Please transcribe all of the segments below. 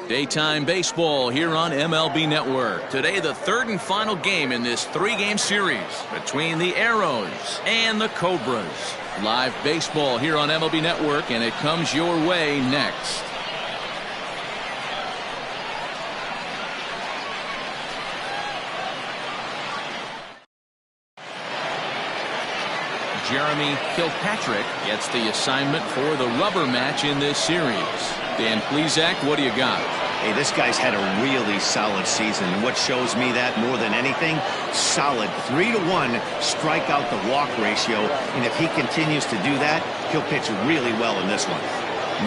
Daytime baseball here on MLB Network. Today, the third and final game in this three-game series between the Arrows and the Cobras. Live baseball here on MLB Network, and it comes your way next. Jeremy Kilpatrick gets the assignment for the rubber match in this series. Dan Plesac, what do you got? Hey, this guy's had a really solid season, and what shows me that more than anything, solid 3-1 strikeout to walk ratio, and if he continues to do that, he'll pitch really well in this one.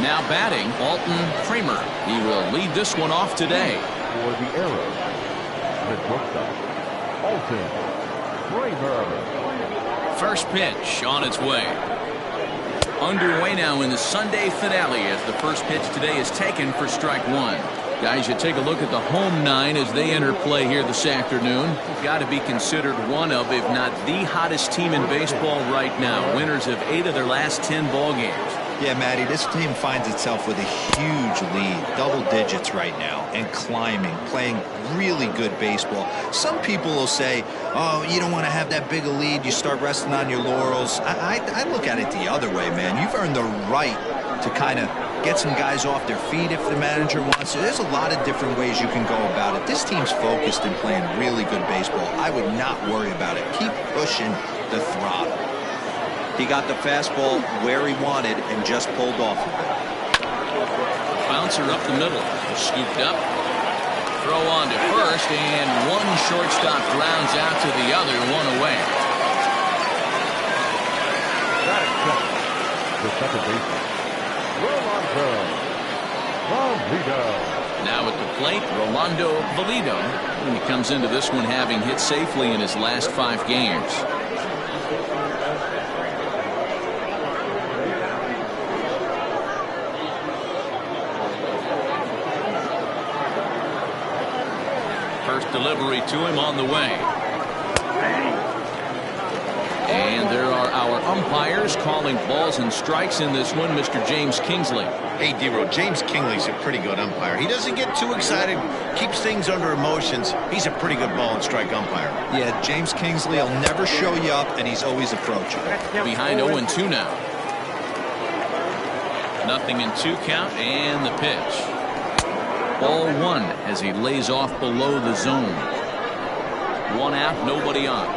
Now batting, Alton Kramer. He will lead this one off today. For the Arrows, the shortstop, Alton Kramer. First pitch on its way. Underway now in the Sunday finale as the first pitch today is taken for strike one. Guys, you take a look at the home nine as they enter play here this afternoon. Got to be considered one of, if not the hottest team in baseball right now. Winners of 8 of their last 10 ball games. Yeah, Matty, this team finds itself with a huge lead, double digits right now, and climbing, playing really good baseball. Some people will say, oh, you don't want to have that big a lead, you start resting on your laurels. I look at it the other way, man. You've earned the right to kind of get some guys off their feet if the manager wants to. There's a lot of different ways you can go about it. This team's focused and playing really good baseball. I would not worry about it. Keep pushing the throttle. He got the fastball where he wanted and just pulled off of it. Bouncer up the middle. Scooped up. Throw on to first, and one shortstop grounds out to the other, one away. The second baseman, Rolando. Now at the plate, Rolando Valido. And he comes into this one having hit safely in his last 5 games. First delivery to him on the way. And there are our umpires calling balls and strikes in this one. Mr. James Kingsley. Hey, D-Row, James Kingley's a pretty good umpire. He doesn't get too excited, keeps things under emotions. He's a pretty good ball and strike umpire. Yeah, James Kingsley will never show you up, and he's always approaching. Behind 0-2 now. 0-2 count, and the pitch. Ball 1 as he lays off below the zone. 1 out, nobody on.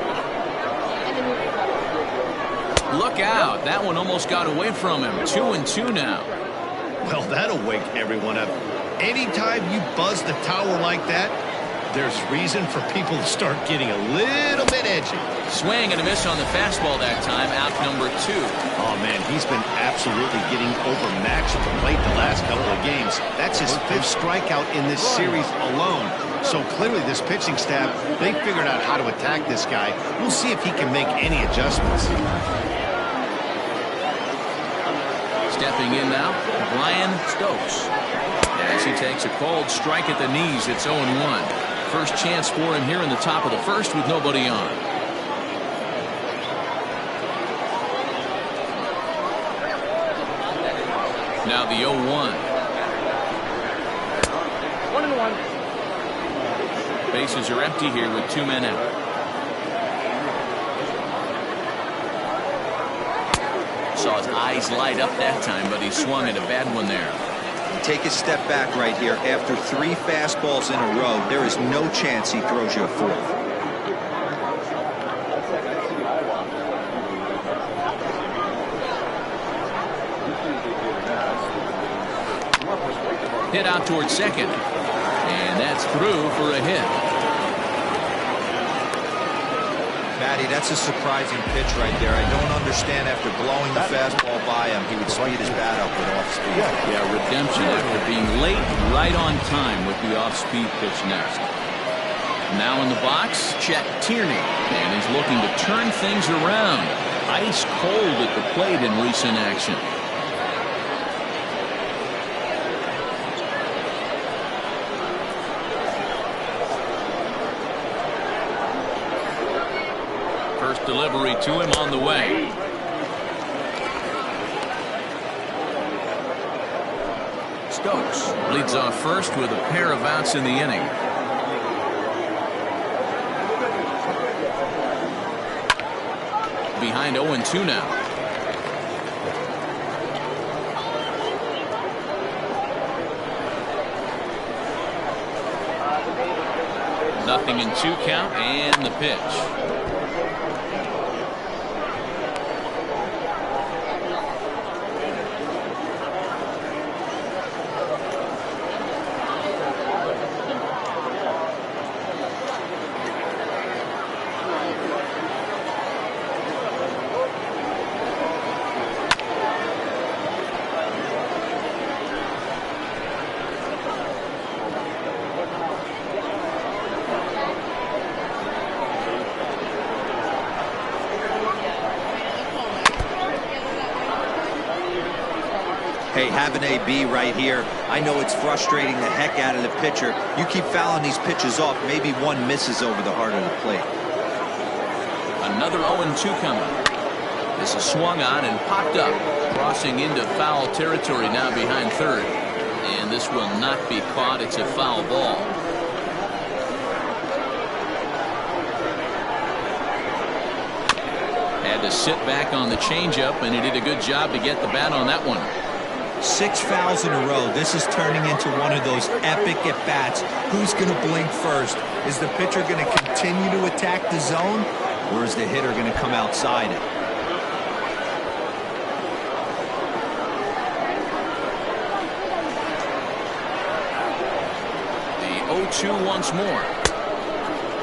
Look out. That one almost got away from him. 2-2 now. Well, that'll wake everyone up. Anytime you buzz the tower like that, there's reason for people to start getting a little bit edgy. Swing and a miss on the fastball that time. Out number 2. Oh, man, he's been absolutely getting overmatched at the plate the last couple of games. That's his 5th strikeout in this series alone. So clearly this pitching staff, they figured out how to attack this guy. We'll see if he can make any adjustments. Stepping in now, Brian Stokes. As he takes a called strike at the knees, it's 0-1. First chance for him here in the top of the first with nobody on. Now the 0-1. 1-1. Bases are empty here with 2 men out. Saw his eyes light up that time, but he swung at a bad one there. Take a step back right here. After 3 fastballs in a row, there is no chance he throws you a 4th. Hit out towards second, and that's through for a hit. Matty, that's a surprising pitch right there. I don't understand, after blowing the fastball by him, he would speed his bat up with off speed. Yeah, redemption after being late, right on time with the off-speed pitch next. Now in the box, Chet Tierney, and he's looking to turn things around. Ice cold at the plate in recent action. First delivery to him on the way. Stokes leads off first with a pair of outs in the inning. Behind 0-2 now. Nothing in 2 count, and the pitch. Hey, have an AB right here. I know it's frustrating the heck out of the pitcher. You keep fouling these pitches off, maybe one misses over the heart of the plate. Another 0-2 coming. This is swung on and popped up, crossing into foul territory now behind third. And this will not be caught. It's a foul ball. Had to sit back on the changeup, and he did a good job to get the bat on that one. 6 fouls in a row. This is turning into one of those epic at-bats. Who's going to blink first? Is the pitcher going to continue to attack the zone, or is the hitter going to come outside it? The 0-2 once more.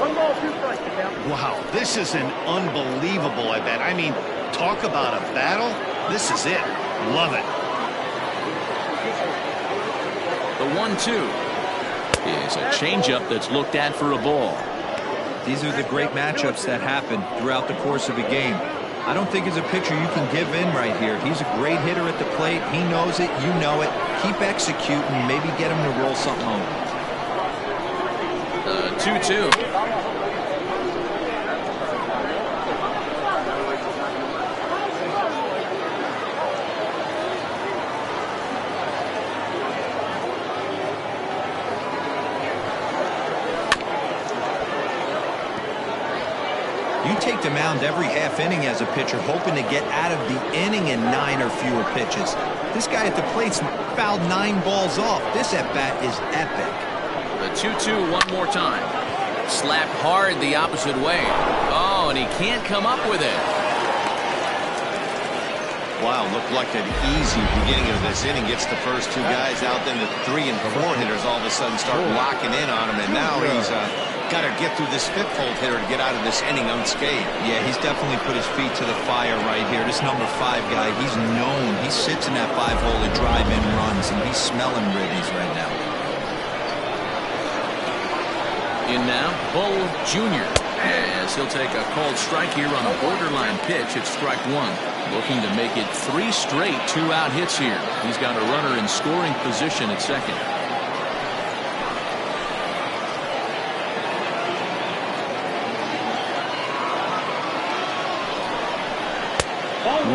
1 ball, 2 strikes. Wow, this is an unbelievable at-bat. I mean, talk about a battle. This is it. Love it. The 1-2 is a changeup that's looked at for a ball. These are the great matchups that happen throughout the course of a game. I don't think as a pitcher you can give in right here. He's a great hitter at the plate. He knows it. You know it. Keep executing. Maybe get him to roll something home. The 2-2. You take the mound every half inning as a pitcher, hoping to get out of the inning in 9 or fewer pitches. This guy at the plate's fouled 9 balls off. This at-bat is epic. The 2-2 one more time. Slapped hard the opposite way. Oh, and he can't come up with it. Wow, looked like an easy beginning of this inning. Gets the first 2 guys out, then the 3 and 4 hitters all of a sudden start locking in on him, and now he's got to get through this 5th hole hitter to get out of this inning unscathed. Yeah, he's definitely put his feet to the fire right here. This number 5 guy, he's known. He sits in that 5 hole to drive in runs, and he's smelling ribbies right now. In now, Bull Jr. as he'll take a called strike here on a borderline pitch at strike 1. Looking to make it 3 straight 2-out hits here. He's got a runner in scoring position at second.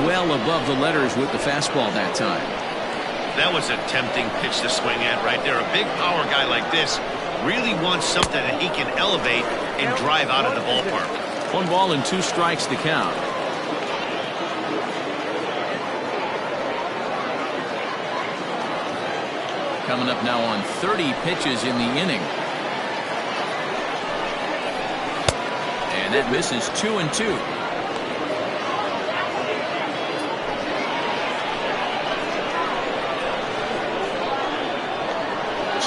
Well above the letters with the fastball that time. That was a tempting pitch to swing at right there. A big power guy like this really wants something that he can elevate and drive out of the ballpark. 1 ball and 2 strikes to count. Coming up now on 30 pitches in the inning. And that misses 2-2.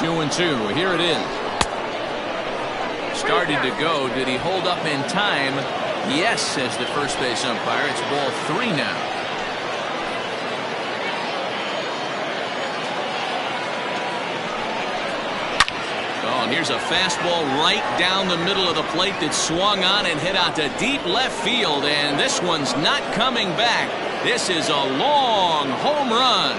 2-2. Here it is. Started to go. Did he hold up in time? Yes, says the first base umpire. It's ball 3 now. Oh, and here's a fastball right down the middle of the plate that swung on and hit out to deep left field. And this one's not coming back. This is a long home run.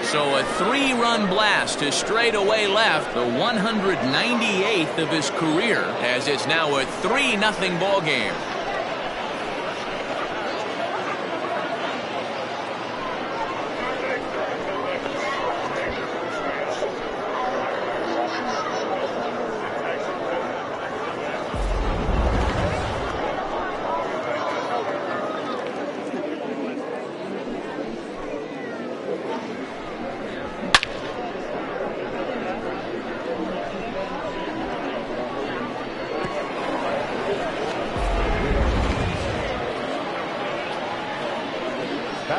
So a 3-run blast to straightaway left, the 198th of his career, as it's now a 3-0 ball game.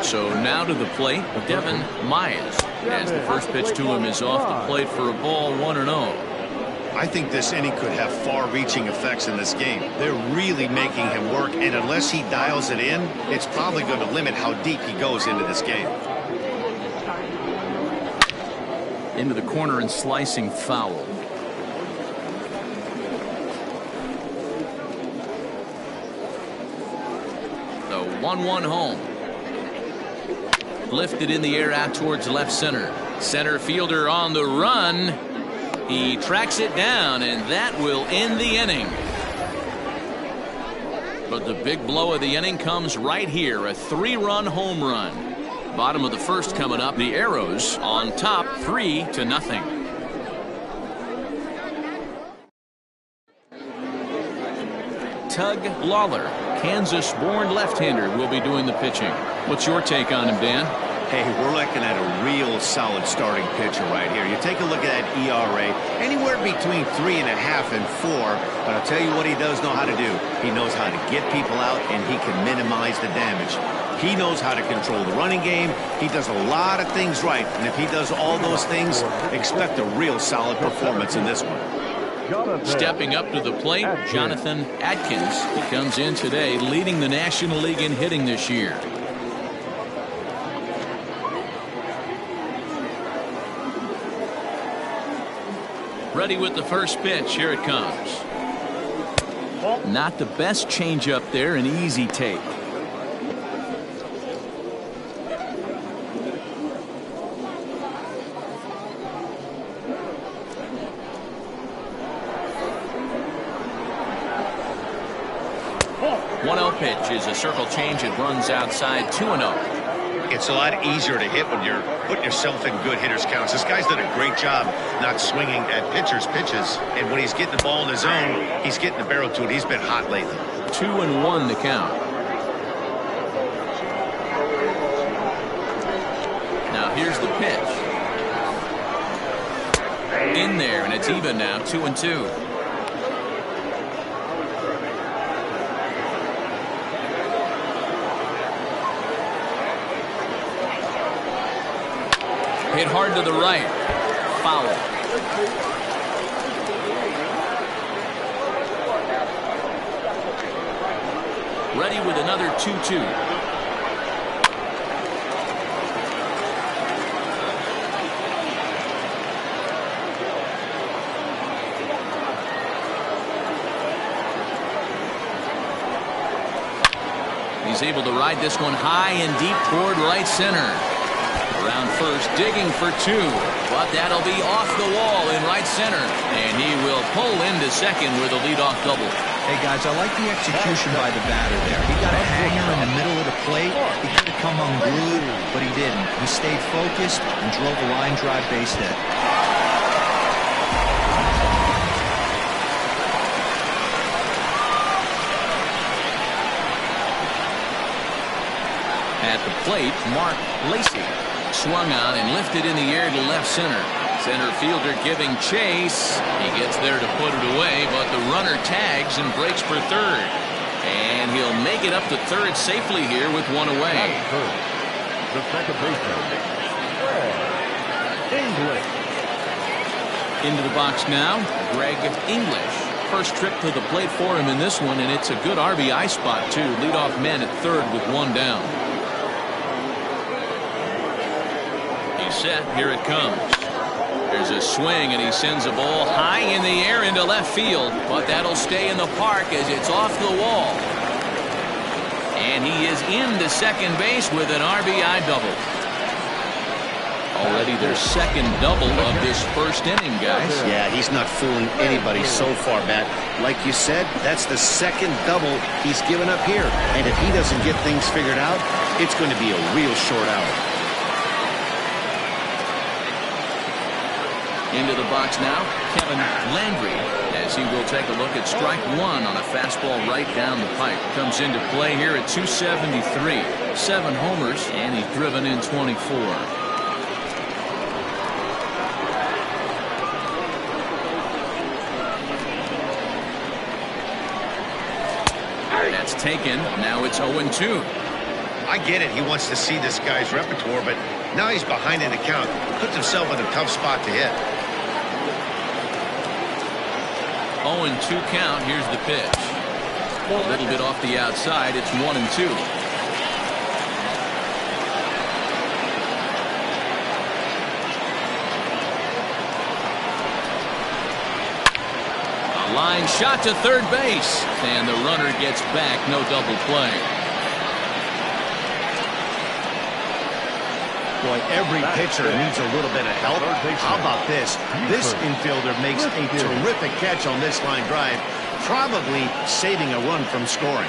So now to the plate, Devin Myers, as the first pitch to him is off the plate for a ball, 1-0. I think this inning could have far-reaching effects in this game. They're really making him work, and unless he dials it in, it's probably going to limit how deep he goes into this game. Into the corner and slicing foul. The 1-1 home. Lifted in the air out towards left center. Center fielder on the run. He tracks it down, and that will end the inning. But the big blow of the inning comes right here, a 3-run home run. Bottom of the first coming up. The Arrows on top 3-0. Tug Lawler, Kansas-born left-hander, will be doing the pitching. What's your take on him, Dan? Hey, we're looking at a real solid starting pitcher right here. You take a look at that ERA, anywhere between 3.5 and 4. But I'll tell you what he does know how to do. He knows how to get people out, and he can minimize the damage. He knows how to control the running game. He does a lot of things right. And if he does all those things, expect a real solid performance in this one. Stepping up to the plate, Jonathan Atkins. He comes in today leading the National League in hitting this year. Ready with the first pitch. Here it comes. Not the best changeup there, an easy take. Pitch is a circle change. It runs outside 2-0. It's a lot easier to hit when you're putting yourself in good hitters counts. This guy's done a great job not swinging at pitchers' pitches. And when he's getting the ball in his zone, he's getting the barrel to it. He's been hot lately. 2-1 the count. Now here's the pitch. In there, and it's even now, 2-2. Hit hard to the right. Foul. Ready with another 2-2. He's able to ride this one high and deep toward right center. Around first, digging for 2, but that'll be off the wall in right center, and he will pull into second with a leadoff double. Hey guys, I like the execution by the batter there. He got a hanger in the middle of the plate. He could have come unglued, but he didn't. He stayed focused and drove a line drive base hit. At the plate, Mark Lacy. Swung on and lifted in the air to left center. Center fielder giving chase. He gets there to put it away, but the runner tags and breaks for third. And he'll make it up to third safely here with one away. The second baseman, English. Into the box now, Greg English. First trip to the plate for him in this one, and it's a good RBI spot, too. Leadoff man at third with one down. Set. Here it comes. There's a swing, and he sends a ball high in the air into left field, but that'll stay in the park as it's off the wall. And he is into second base with an RBI double. Already their second double of this first inning, guys. Yeah, he's not fooling anybody so far, Matt. Like you said, that's the second double he's given up here. And if he doesn't get things figured out, it's going to be a real short hour. Into the box now, Kevin Landry, as he will take a look at strike 1 on a fastball right down the pipe. Comes into play here at 273. 7 homers, and he's driven in 24. That's taken. Now it's 0-2. I get it. He wants to see this guy's repertoire, but now he's behind in the count. Puts himself in a tough spot to hit. 0-2 count. Here's the pitch. A little bit off the outside. It's 1-2. A line shot to third base, and the runner gets back. No double play. Boy, every pitcher needs a little bit of help. How about this? This infielder makes a terrific catch on this line drive, probably saving a run from scoring.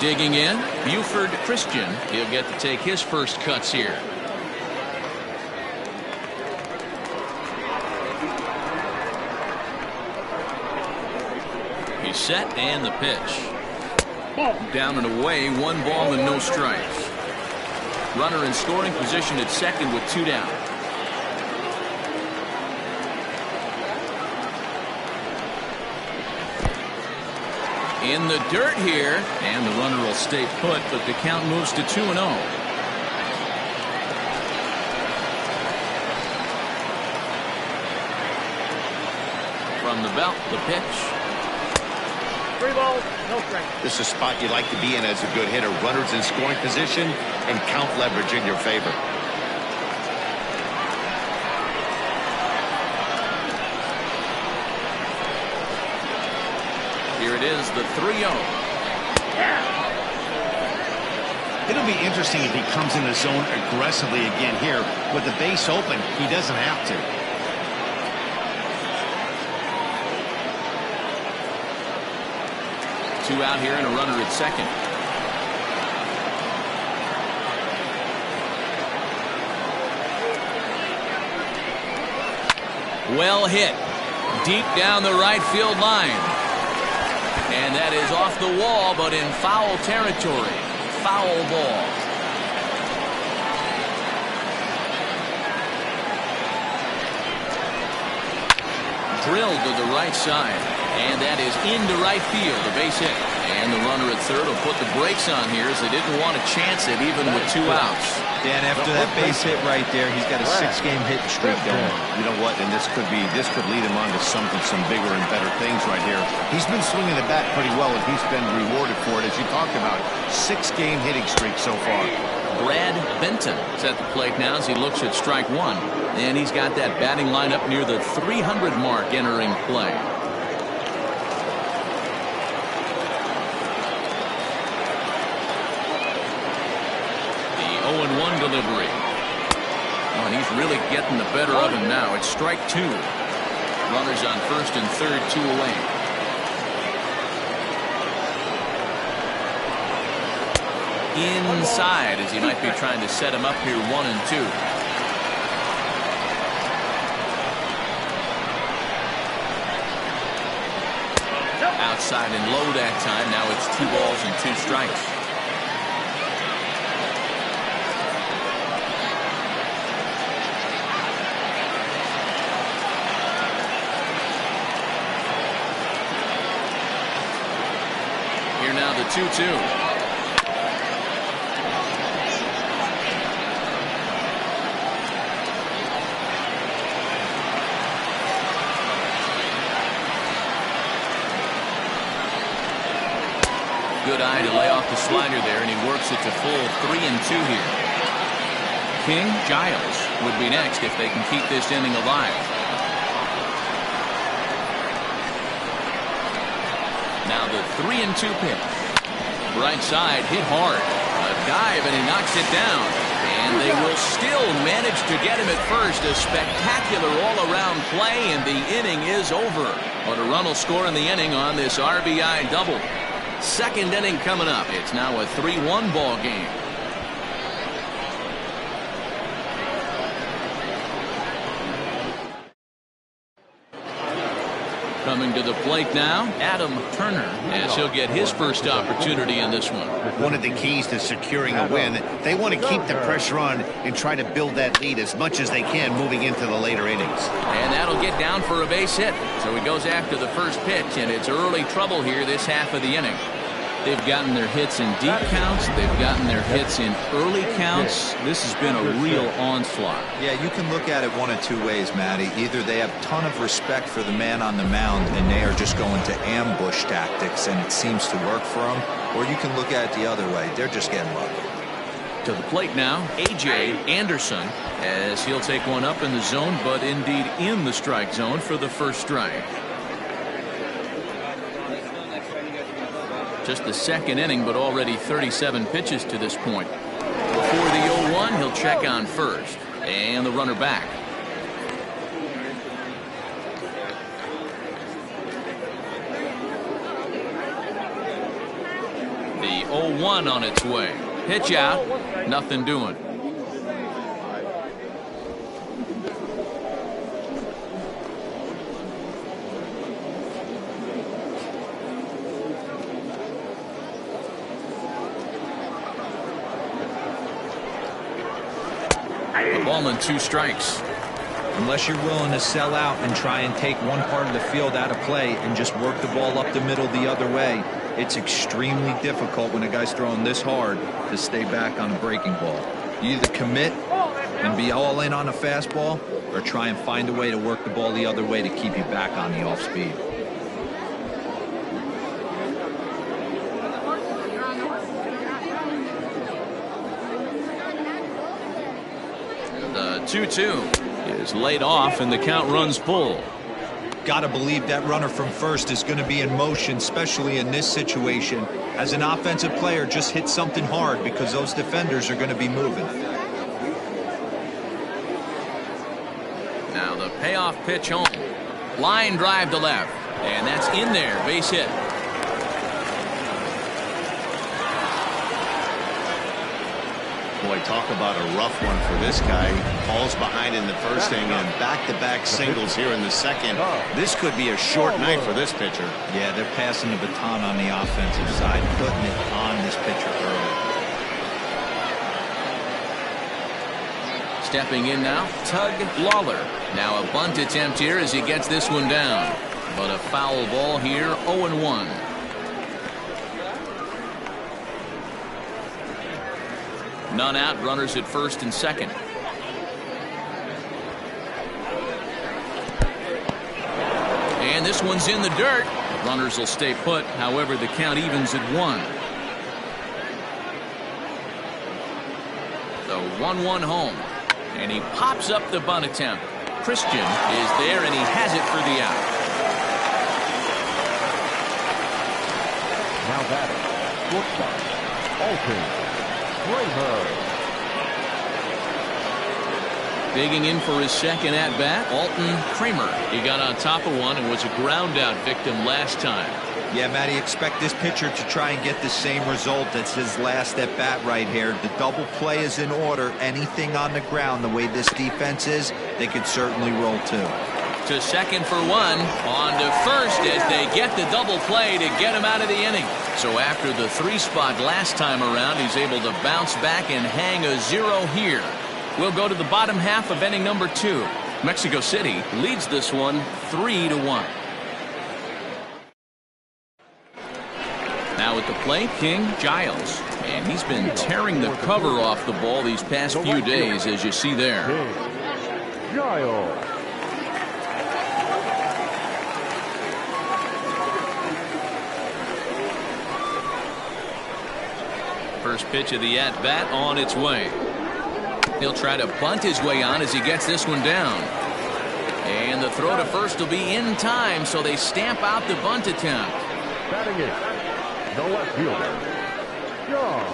Digging in, Buford Christian. He'll get to take his first cuts here. He's set, and the pitch. Down and away, 1 ball and no strikes. Runner in scoring position at second with 2 down. In the dirt here, and the runner will stay put, but the count moves to 2-0. From the belt, the pitch. 3 balls, no strikes. This is a spot you like to be in as a good hitter. Runners in scoring position and count leverage in your favor. Here it is, the 3-0. It'll be interesting if he comes in the zone aggressively again here. With the base open, he doesn't have to. 2 out here and a runner at second. Well hit. Deep down the right field line. And that is off the wall, but in foul territory. Foul ball. Drilled to the right side. And that is into right field, a base hit. And the runner at third will put the brakes on here as they didn't want to chance it even with 2 outs. Dan, after that base hit right there, he's got a 6-game hitting streak going. You know what? And this could lead him on to some bigger and better things right here. He's been swinging the bat pretty well, and he's been rewarded for it, as you talked about. 6-game hitting streak so far. Brad Benton is at the plate now as he looks at strike 1. And he's got that batting lineup near the 300 mark entering play. The 0-1 delivery. Oh, and he's really getting the better of him now. It's strike 2. Runners on first and third, 2 away. Inside as he might be trying to set him up here, 1-2. Outside and low that time. Now it's 2 balls and 2 strikes. Here now the 2-2. Good eye to lay off the slider there, and he works it to full 3-2 here. King Giles would be next if they can keep this inning alive. Now the 3-2 pitch. Right side hit hard. A dive, and he knocks it down. And they will still manage to get him at first. A spectacular all-around play, and the inning is over. But a run will score in the inning on this RBI double. Second inning coming up. It's now a 3-1 ball game. Coming to the plate now, Adam Turner, as he'll get his first opportunity in this one. One of the keys to securing a win, they want to keep the pressure on and try to build that lead as much as they can moving into the later innings. And that'll get down for a base hit. So he goes after the first pitch, and it's early trouble here this half of the inning. They've gotten their hits in deep counts. They've gotten their hits in early counts. This has been a real onslaught. Yeah, you can look at it one of two ways, Matty. Either they have a ton of respect for the man on the mound and they are just going to ambush tactics and it seems to work for them, or you can look at it the other way. They're just getting lucky. To the plate now, A.J. Anderson, as he'll take one up in the zone, but indeed in the strike zone for the first strike. Just the second inning, but already 37 pitches to this point. Before the 0-1, he'll check on first. And the runner back. The 0-1 on its way. Pitch out. Nothing doing. Ball and 2 strikes. Unless you're willing to sell out and try and take one part of the field out of play and just work the ball up the middle the other way, it's extremely difficult when a guy's throwing this hard to stay back on a breaking ball. You either commit and be all in on a fastball or try and find a way to work the ball the other way to keep you back on the off speed. The 2-2 is laid off and the count runs full. Gotta believe that runner from first is going to be in motion, especially in this situation. As an offensive player, just hit something hard because those defenders are going to be moving. Now the payoff pitch home. Line drive to left. And that's in there. Base hit. Boy, talk about a rough one for this guy. Falls behind in the first inning and back-to-back singles here in the second. This could be a short night for this pitcher. Yeah, they're passing the baton on the offensive side, putting it on this pitcher early. Stepping in now, Tug Lawler. Now a bunt attempt here as he gets this one down. But a foul ball here, 0-1. None out, runners at first and second. And this one's in the dirt. Runners will stay put. However, the count evens at 1. The 1-1 home. And he pops up the bunt attempt. Christian is there, and he has it for the out. Now batting, shortstop, Alton Kramer. Digging in for his second at-bat, Alton Kramer. He got on top of one and was a ground-out victim last time. Yeah, Matty, expect this pitcher to try and get the same result as his last at-bat right here. The double play is in order. Anything on the ground, the way this defense is, they could certainly roll too. To second for 1, on to first as they get the double play to get him out of the inning. So after the 3 spot last time around, he's able to bounce back and hang a 0 here. We'll go to the bottom half of inning number 2. Mexico City leads this one 3-1. Now at the plate, King Giles. And he's been tearing the cover off the ball these past few days, as you see there. Giles. First pitch of the at-bat on its way. He'll try to bunt his way on as he gets this one down. And the throw to first will be in time, so they stamp out the bunt attempt. Batting it, the left fielder, John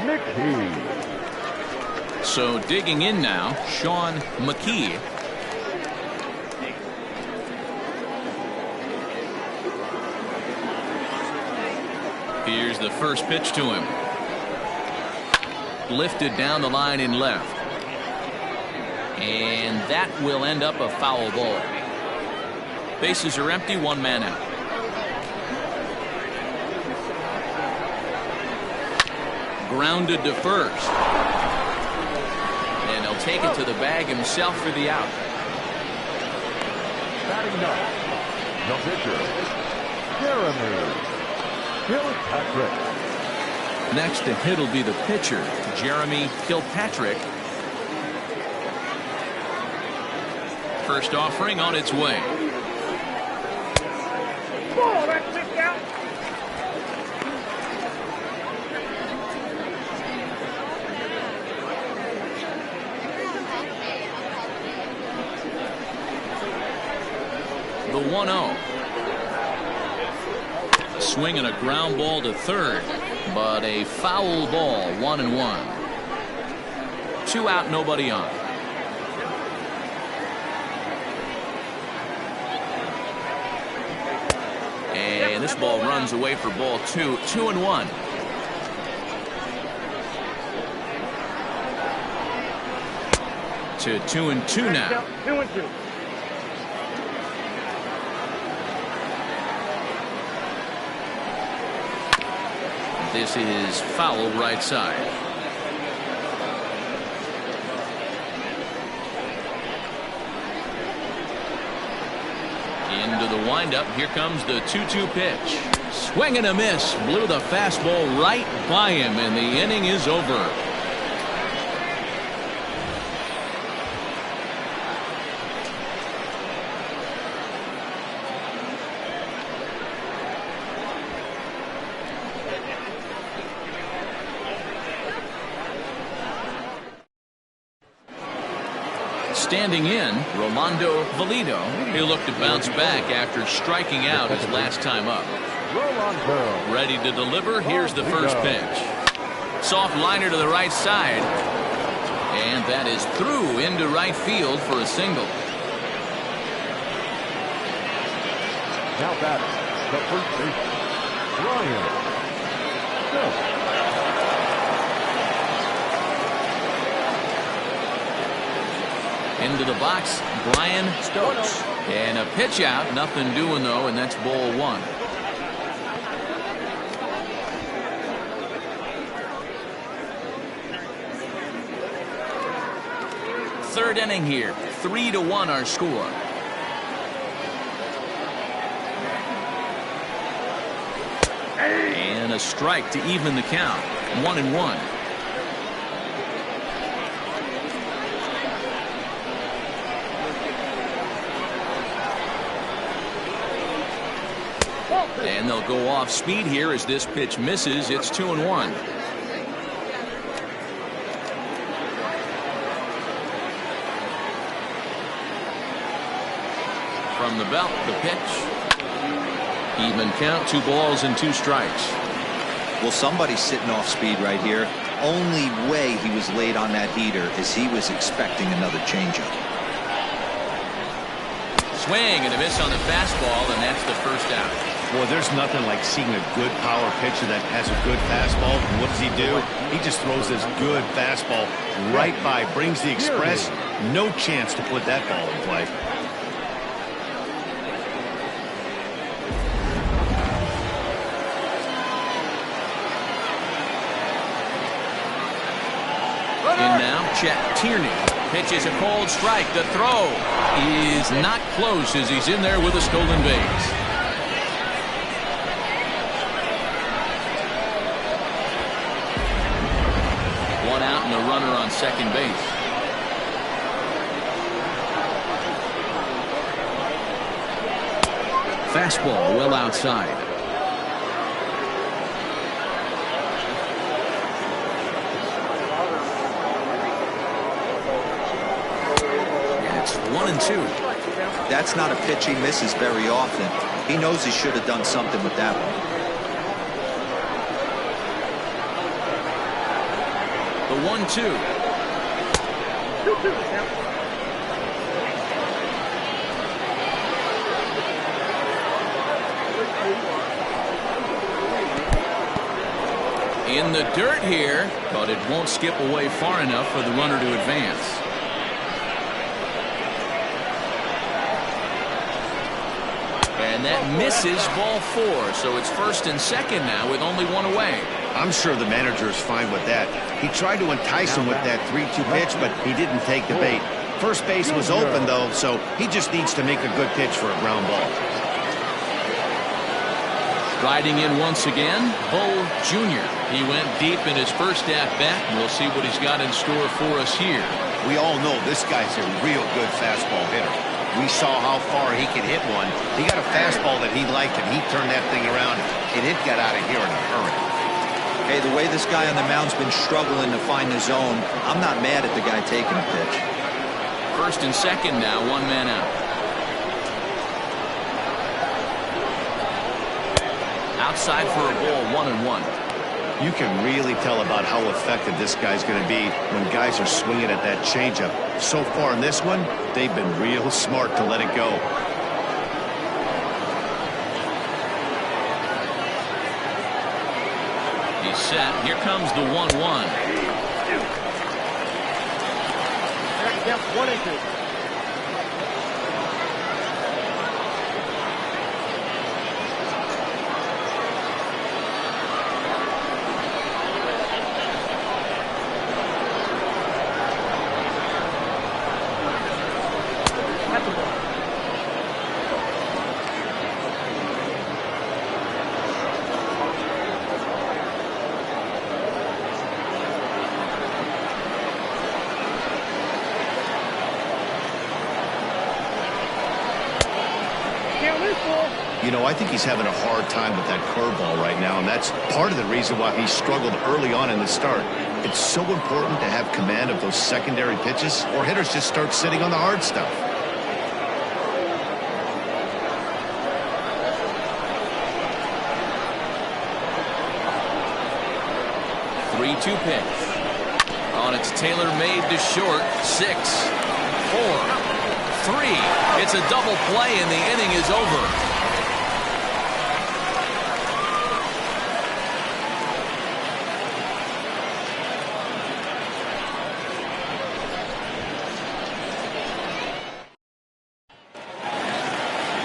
McKee. So digging in now, Sean McKee. Here's the first pitch to him. Lifted down the line in left. And that will end up a foul ball. Bases are empty, one man out. Grounded to first. And he'll take it to the bag himself for the out. Batting up, the pitcher, Jeremy Kilpatrick. Next to hit will be the pitcher, Jeremy Kilpatrick. First offering on its way. Ball, that's kicked out. The 1-0. Swing and a ground ball to third, but a foul ball, 1-1. 2 out, nobody on. And this ball runs away for ball 2, 2-1. To 2-2 now. 2-2. This is foul right side. Into the windup. Here comes the 2-2 pitch. Swing and a miss. Blew the fastball right by him, and the inning is over. Standing in, Rolando Valido. He'll look to bounce back after striking out his last time up. Rolando. Ready to deliver. Here's the first pitch. Soft liner to the right side. And that is through into right field for a single. Now batting, the first baseman, Ryan Stokes. Into the box, Brian Stokes. And a pitch out, nothing doing though, and that's ball 1. Third inning here, 3-1 our score. And a strike to even the count, 1-1. And they'll go off speed here as this pitch misses. It's 2-1. From the belt, the pitch. Even count, 2 balls and 2 strikes. Well, somebody's sitting off speed right here. Only way he was late on that heater is he was expecting another changeup. Swing and a miss on the fastball, and that's the first out. Well, there's nothing like seeing a good power pitcher that has a good fastball. And what does he do? He just throws this good fastball right by, brings the express. No chance to put that ball in play. In now, Chet Tierney. Pitches a cold strike. The throw is not close as he's in there with a stolen base. One out and a runner on second base. Fastball well outside. It's 1-2. That's not a pitch he misses very often. He knows he should have done something with that one. The 1-2. In the dirt here, but it won't skip away far enough for the runner to advance. And that misses ball 4. So it's 1st and 2nd now with only 1 away. I'm sure the manager is fine with that. He tried to entice him with that 3-2 pitch, but he didn't take the bait. First base was open, though, so he just needs to make a good pitch for a ground ball. Riding in once again, Bull Jr. He went deep in his first at-bat. We'll see what he's got in store for us here. We all know this guy's a real good fastball hitter. We saw how far he could hit one. He got a fastball that he liked, and he turned that thing around, and it got out of here in a hurry. Hey, the way this guy on the mound's been struggling to find the zone, I'm not mad at the guy taking a pitch. 1st and 2nd now, 1 man out. Outside for a ball, 1-1. You can really tell about how effective this guy's going to be when guys are swinging at that changeup. So far in this one, they've been real smart to let it go. He's set. Here comes the 1-1. Count 1-2. You know, I think he's having a hard time with that curveball right now, and that's part of the reason why he struggled early on in the start. It's so important to have command of those secondary pitches, or hitters just start sitting on the hard stuff. Three-two pitch. On its tailor-made to short. 6, 4, 3. It's a double play, and the inning is over.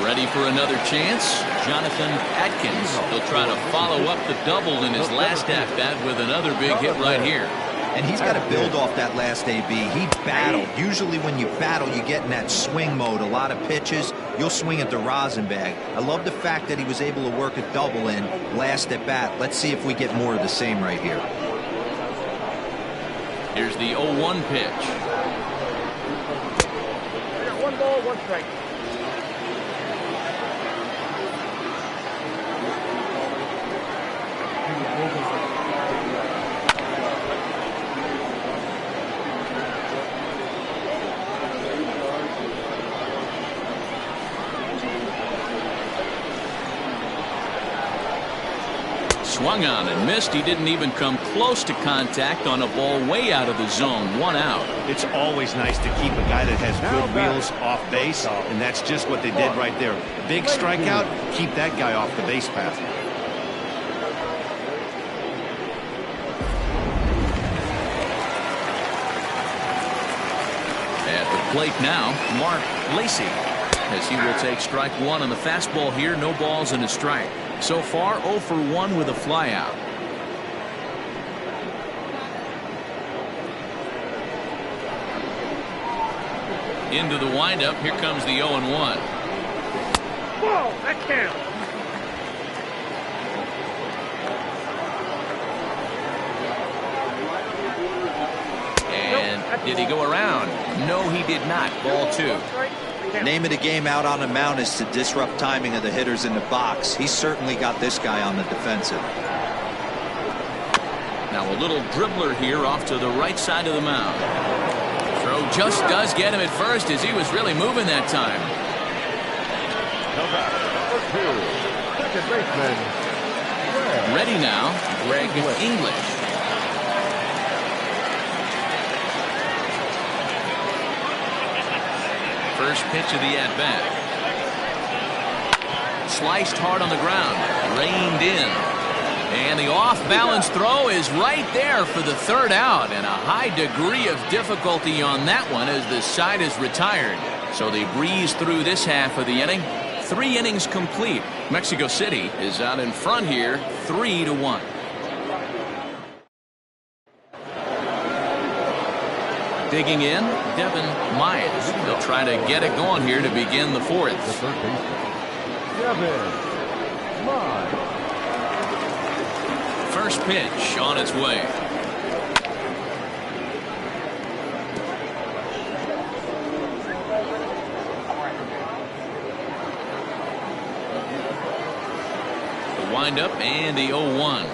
Ready for another chance? Jonathan Atkins. He'll try to follow up the double in his last at-bat with another big hit right here. And he's got to build off that last AB. He battled. Usually when you battle, you get in that swing mode. A lot of pitches, you'll swing at the rosin bag. I love the fact that he was able to work a double in last at bat. Let's see if we get more of the same right here. Here's the 0-1 pitch. 1 ball, 1 strike. Swung on and missed. He didn't even come close to contact on a ball way out of the zone. 1 out. It's always nice to keep a guy that has good wheels off base, and that's just what they did right there. Big strikeout, keep that guy off the base path. At the plate now, Mark Lacy, as he will take strike 1 on the fastball here. No balls and a strike. So far 0 for 1 with a flyout. Into the windup. Here comes the 0-1. Whoa, that counts. And did he go around? No, he did not. Ball 2. Name of the game out on the mound is to disrupt timing of the hitters in the box. He's certainly got this guy on the defensive. Now a little dribbler here off to the right side of the mound. Throw just does get him at first as he was really moving that time. Second baseman. Ready now, Greg English. First pitch of the at-bat. Sliced hard on the ground. Reined in. And the off-balance throw is right there for the 3rd out. And a high degree of difficulty on that one as the side is retired. So they breeze through this half of the inning. 3 innings complete. Mexico City is out in front here, 3-1. Digging in, Devin Myers. They'll try to get it going here to begin the 4th. The third baseman, Devin Myers. First pitch on its way. The windup and the 0-1.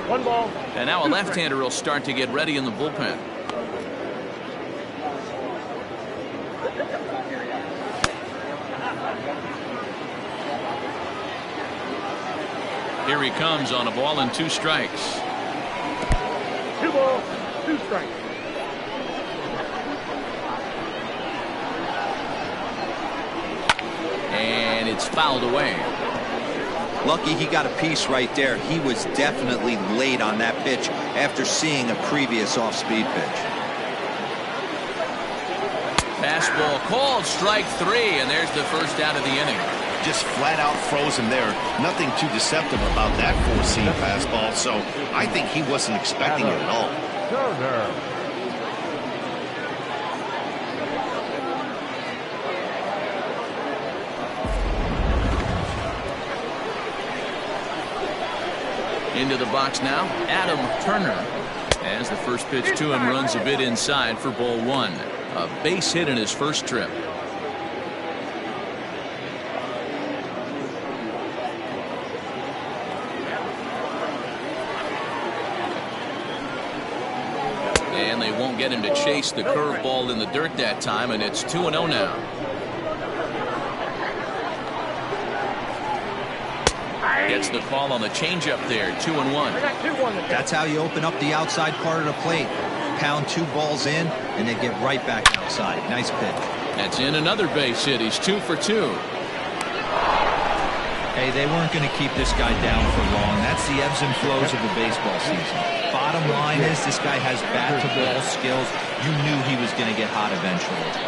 One ball. And now a left-hander will start to get ready in the bullpen. Here he comes on a ball and 2 strikes. 2 balls, 2 strikes. And it's fouled away. Lucky he got a piece right there. He was definitely late on that pitch after seeing a previous off-speed pitch. Fastball called, strike 3, and there's the first out of the inning. Just flat out frozen there. Nothing too deceptive about that 4-seam fastball, so I think he wasn't expecting it at all. Turner. Into the box now, Adam Turner. As the first pitch to him runs a bit inside for ball 1. A base hit in his first trip. And they won't get him to chase the curveball in the dirt that time, and it's 2-0 now. Gets the call on the changeup there, 2-1. I got 2-1. That's how you open up the outside part of the plate. Pound 2 balls in, and then get right back outside. Nice pitch. That's in another base hit. He's 2 for 2. Hey, they weren't going to keep this guy down for long. That's the ebbs and flows of the baseball season. Bottom line is this guy has bat-to-ball skills. You knew he was going to get hot eventually.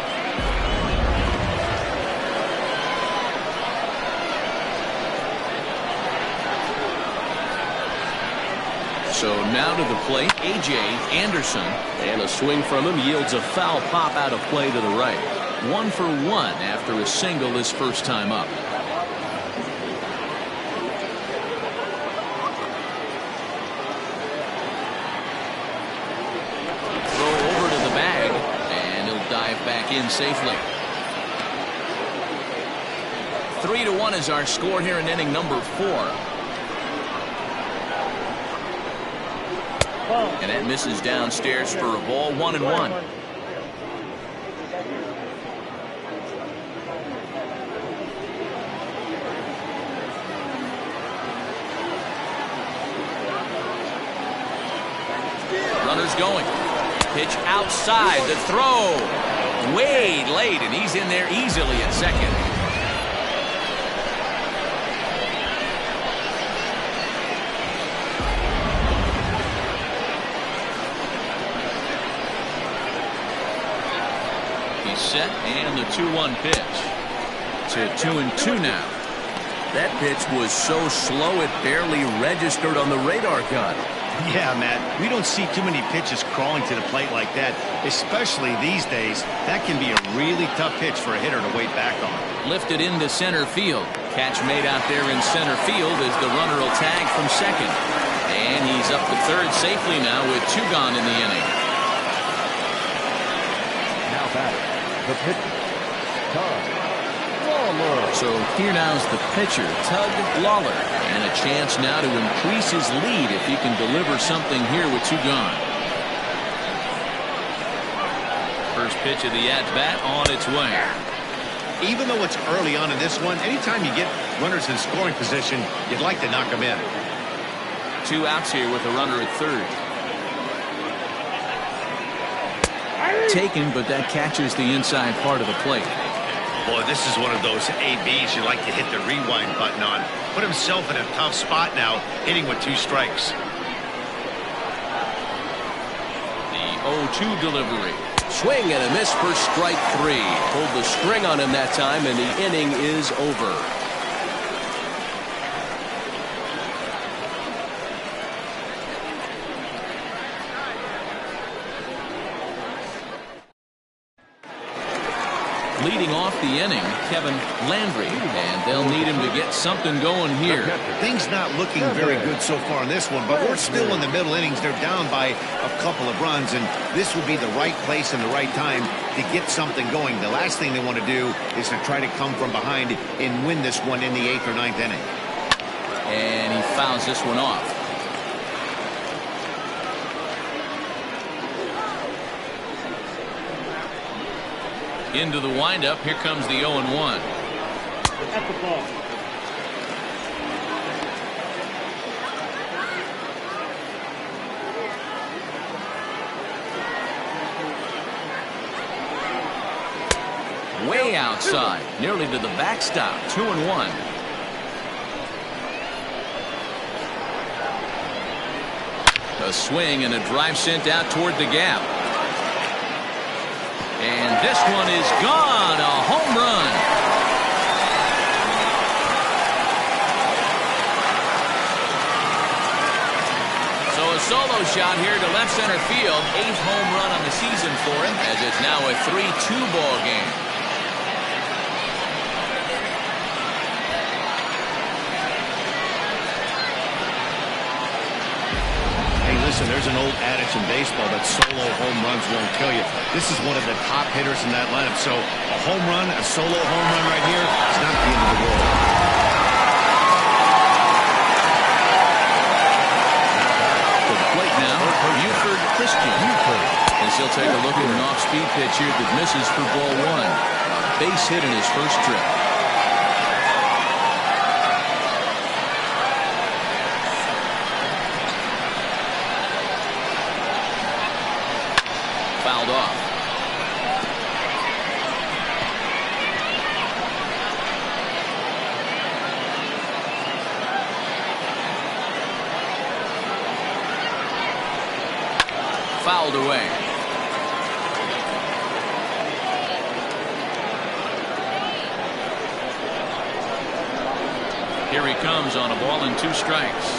So now to the plate, A.J. Anderson. And a swing from him yields a foul pop out of play to the right. 1 for 1 after a single his first time up. Throw over to the bag, and he'll dive back in safely. 3-1 is our score here in inning number 4. And that misses downstairs for a ball, 1-1. Runners going. Pitch outside. The throw. Way late, and he's in there easily at second. Set and the 2-1 pitch to 2-2 now. That pitch was so slow it barely registered on the radar gun. Yeah, Matt, we don't see too many pitches crawling to the plate like that, especially these days. That can be a really tough pitch for a hitter to wait back on. Lifted into center field. Catch made out there in center field as the runner will tag from second. And he's up to third safely now with 2 gone in the inning. Now batter, the pitcher, Tug Lawler. So here now's the pitcher, Tug Lawler, and a chance now to increase his lead if he can deliver something here with 2 gone. First pitch of the at-bat on its way. Even though it's early on in this one, anytime you get runners in scoring position, you'd like to knock them in. 2 outs here with a runner at third. Taken, but that catches the inside part of the plate. Boy, this is one of those ABs you like to hit the rewind button on. Put himself in a tough spot now, hitting with 2 strikes. The 0-2 delivery. Swing and a miss for strike 3. Pulled the string on him that time, and the inning is over. Leading off the inning, Kevin Landry, and they'll need him to get something going here. Things not looking very good so far in this one, but we're still in the middle innings. They're down by a couple of runs, and this would be the right place and the right time to get something going. The last thing they want to do is to try to come from behind and win this one in the 8th or 9th inning. And he fouls this one off. Into the windup, here comes the 0-1. At the ball. Way outside, nearly to the backstop. 2-1. A swing and a drive sent out toward the gap. And this one is gone. A home run. So a solo shot here to left center field. 8th home run on the season for him, as it's now a 3-2 ball game. Listen, there's an old adage in baseball that solo home runs won't kill you. This is one of the top hitters in that lineup. So a home run, a solo home run right here is not the end of the world. To the plate now, Buford Christian. As he'll take a look at an off-speed pitch here that misses for ball 1. A base hit in his first trip. Fouled off. Fouled away. Here he comes on a ball and 2 strikes.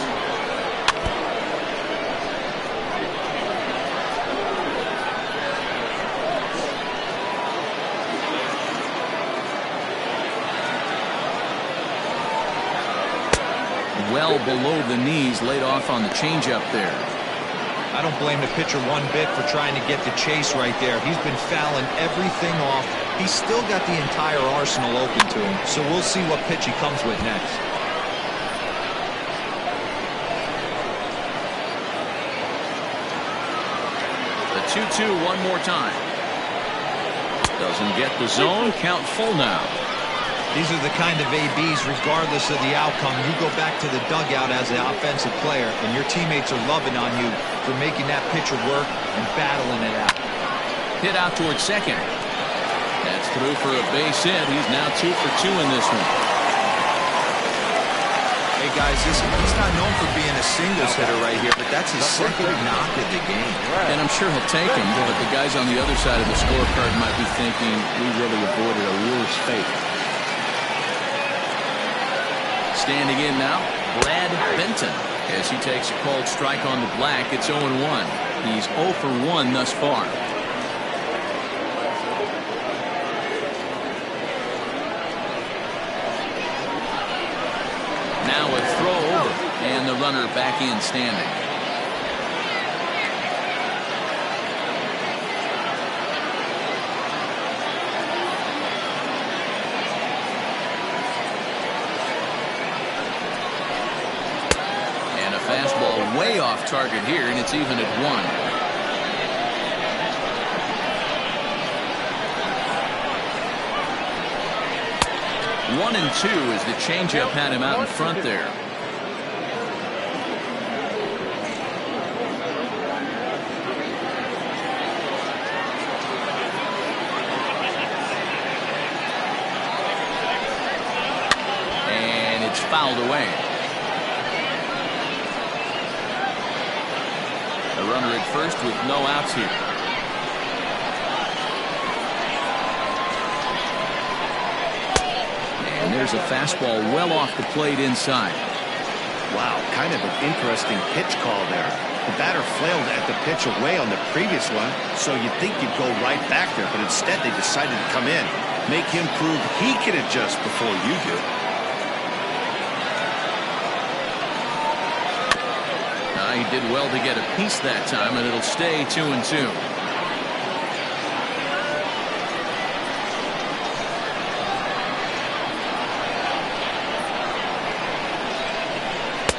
Well below the knees, laid off on the changeup there. I don't blame the pitcher one bit for trying to get the chase right there. He's been fouling everything off. He's still got the entire arsenal open to him, so we'll see what pitch he comes with next. The 2-2 one more time. Doesn't get the zone. Count full now. These are the kind of ABs, regardless of the outcome. You go back to the dugout as an offensive player, and your teammates are loving on you for making that pitcher work and battling it out. Hit out towards second. That's through for a base hit. He's now 2 for 2 in this one. Hey, guys, he's not known for being a singles hitter right here, but that's his second knock of the game. And I'm sure he'll take him, but the guys on the other side of the scorecard might be thinking we really avoided a worse fate. Standing in now, Brad Benton, as he takes a called strike on the black. It's 0-1. He's 0 for 1 thus far. Now a throw over, and the runner back in standing. Fastball way off target here, and it's even at 1. 1-2 as the changeup had him out in front there. pitch fouled away. A runner at first with no outs here. And there's a fastball well off the plate inside. Wow, kind of an interesting pitch call there. The batter flailed at the pitch away on the previous one, so you'd think you'd go right back there, but instead they decided to come in. Make him prove he can adjust before you do. He did well to get a piece that time, and it'll stay 2-2.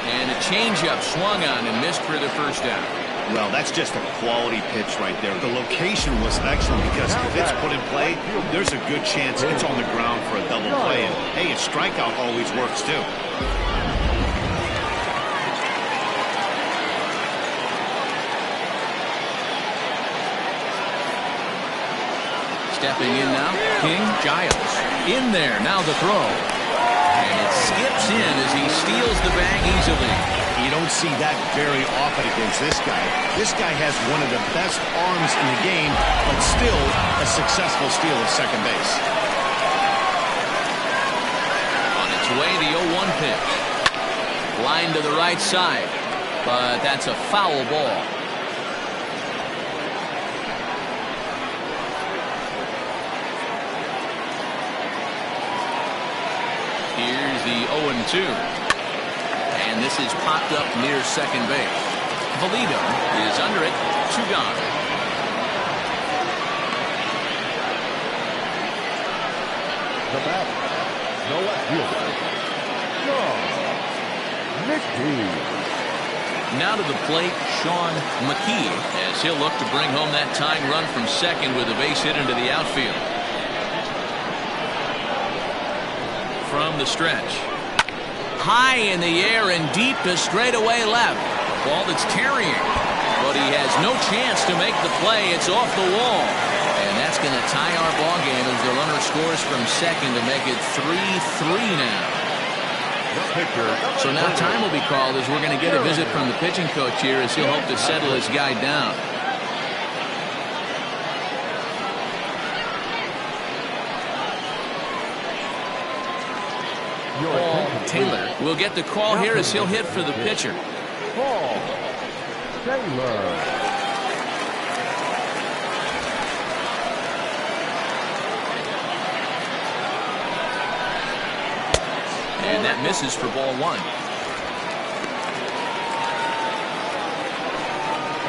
And a changeup swung on and missed for the first out. Well, that's just a quality pitch right there. The location was excellent because if it's put in play, there's a good chance it's on the ground for a double play. And hey, a strikeout always works too. Stepping in now, King Giles. In there, now the throw. And it skips in as he steals the bag easily. You don't see that very often against this guy. This guy has one of the best arms in the game, but still a successful steal at second base. On its way, the 0-1 pitch. Line to the right side, but that's a foul ball. Here's the 0-2. And this is popped up near second base. Valito is under it. 2 gone. The batter, no left fielder, Sean McKee. Now to the plate, Sean McKee, as he'll look to bring home that tying run from second with a base hit into the outfield. From the stretch. High in the air and deep to straightaway left. Ball that's carrying. But he has no chance to make the play. It's off the wall. And that's going to tie our ball game as the runner scores from second to make it 3-3 now. So now time will be called as we're going to get a visit from the pitching coach here as he'll hope to settle his guy down. Paul Taylor will get the call here as he'll hit for the pitcher. Paul Taylor. And that misses for ball 1.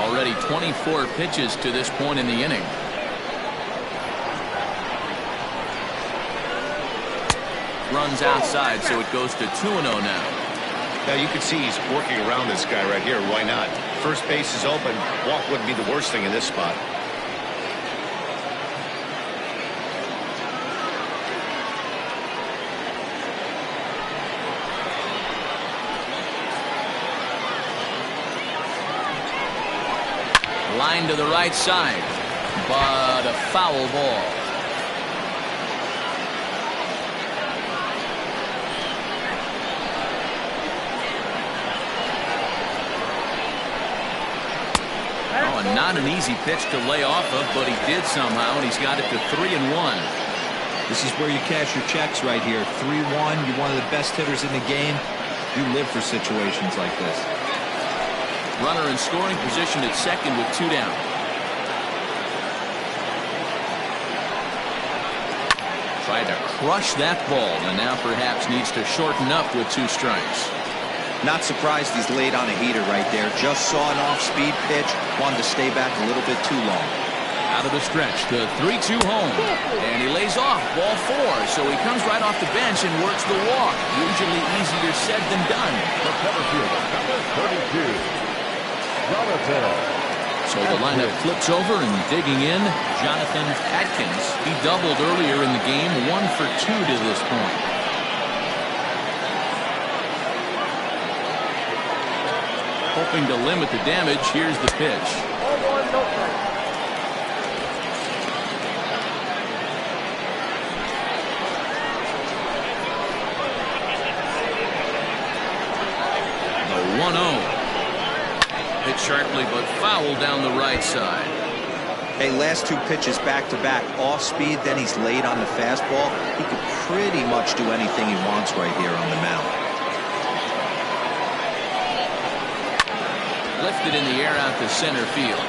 Already 24 pitches to this point in the inning. Runs outside, so it goes to 2-0 now. Now you can see he's working around this guy right here. Why not? First base is open. Walk wouldn't be the worst thing in this spot. Line to the right side, but a foul ball. Oh, and not an easy pitch to lay off of, but he did somehow, and he's got it to 3-1. This is where you cash your checks right here. 3-1. You're one of the best hitters in the game. You live for situations like this. Runner in scoring position at second with 2 down. Tried to crush that ball, and now perhaps needs to shorten up with 2 strikes. Not surprised he's laid on a heater right there. Just saw an off-speed pitch. Wanted to stay back a little bit too long. Out of the stretch, the 3-2 home. And he lays off, ball 4. So he comes right off the bench and works the walk. Usually easier said than done. The center fielder, number 32. Jonathan. So the lineup flips over and digging in, Jonathan Atkins. He doubled earlier in the game, 1 for 2 to this point. Hoping to limit the damage, here's the pitch. hit sharply but foul down the right side. Hey, last two pitches back-to-back, off speed, then he's late on the fastball. He could pretty much do anything he wants right here on the mound. Lifted in the air out to center field.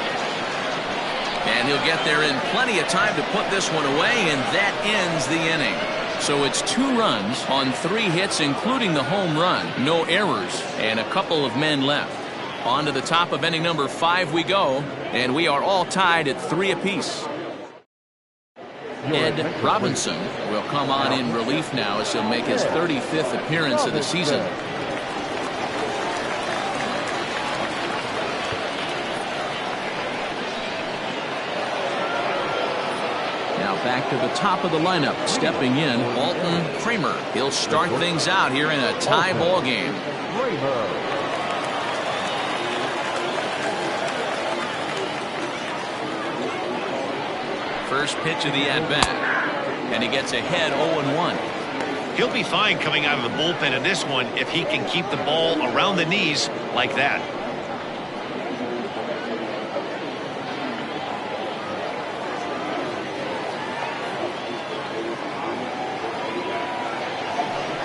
And he'll get there in plenty of time to put this one away, and that ends the inning. So it's 2 runs on 3 hits, including the home run. No errors, and a couple of men left. On to the top of inning number 5 we go, and we are all tied at 3 apiece. Ed Robinson will come on in relief now as he'll make his 35th appearance of the season. Now back to the top of the lineup, stepping in, Alton Kramer. He'll start things out here in a tie ball game. First pitch of the at-bat, and he gets ahead 0-1. He'll be fine coming out of the bullpen in this one if he can keep the ball around the knees like that.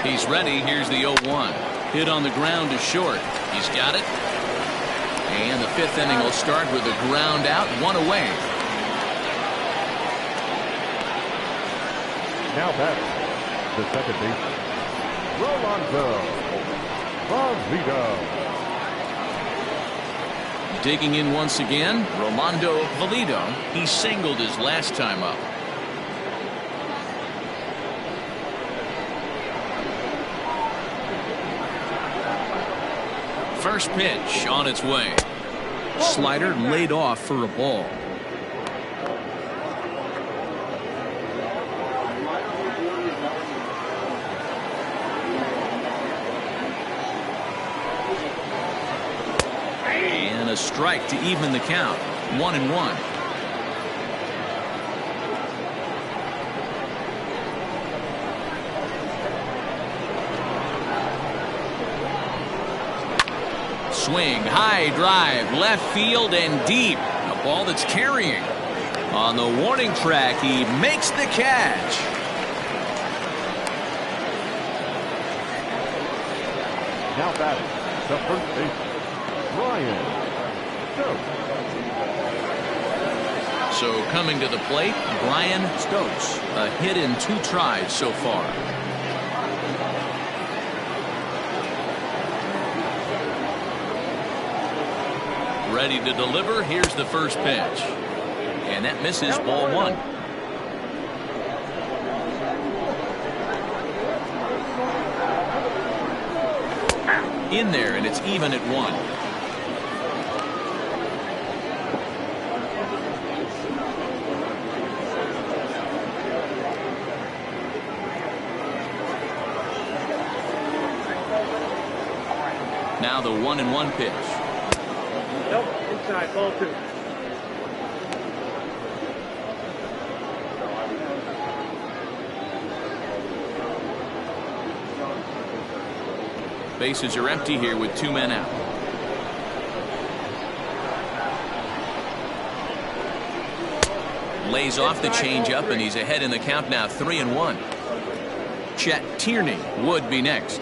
He's ready. Here's the 0-1. Hit on the ground to short. He's got it. And the 5th inning will start with a ground out, 1 away. Now back, the second baseman, Rolando Valito. Digging in once again, Rolando Valito. He singled his last time up. First pitch on its way. Slider laid off for a ball. And a strike to even the count. 1-1. Swing, high drive, left field and deep. A ball that's carrying. On the warning track, he makes the catch. Now batting, the first baseman, Brian Stokes. So coming to the plate, Brian Stokes. A hit in 2 tries so far. Ready to deliver. Here's the first pitch. And that misses, ball 1. In there, and it's even at 1. Now the 1-1 pitch. Nope, inside, ball 2. Bases are empty here with 2 men out. Lays off the changeup, and he's ahead in the count now, 3-1. Chet Tierney would be next.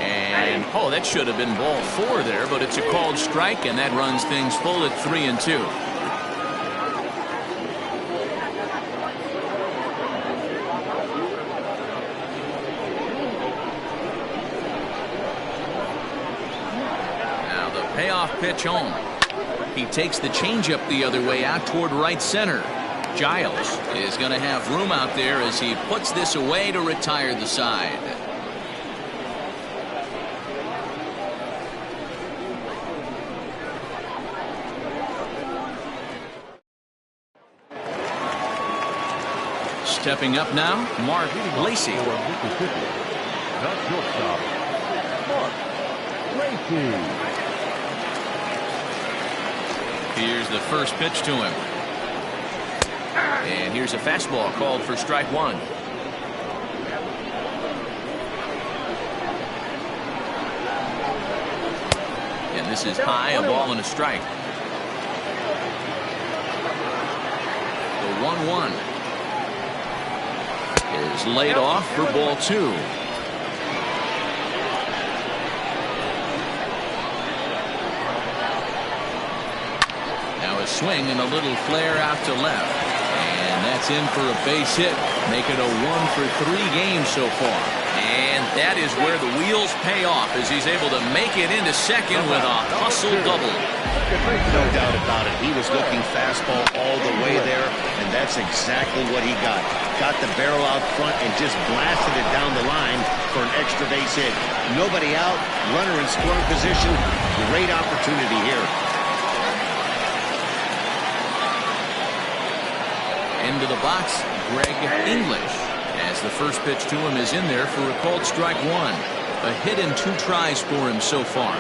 And oh, that should have been ball 4 there, but it's a called strike, and that runs things full at 3-2. Payoff pitch home. He takes the changeup the other way out toward right center. Giles is going to have room out there as he puts this away to retire the side. Stepping up now, Mark Lacey. Not shortstop, Mark Lacey. Here's the first pitch to him. And here's a fastball called for strike 1. This is high, a ball and a strike. The 1-1 is laid off for ball 2. Now a swing and a little flare out to left. And that's in for a base hit. Make it a 1-for-3 game so far. And that is where the wheels pay off as he's able to make it into second with a hustle double. No doubt about it. He was looking fastball all the way there, and that's exactly what he got. Got the barrel out front and just blasted it down the line for an extra base hit. Nobody out, runner in scoring position. Great opportunity here. Into the box, Greg English, as the first pitch to him is in there for a called strike 1. A hit and 2 tries for him so far.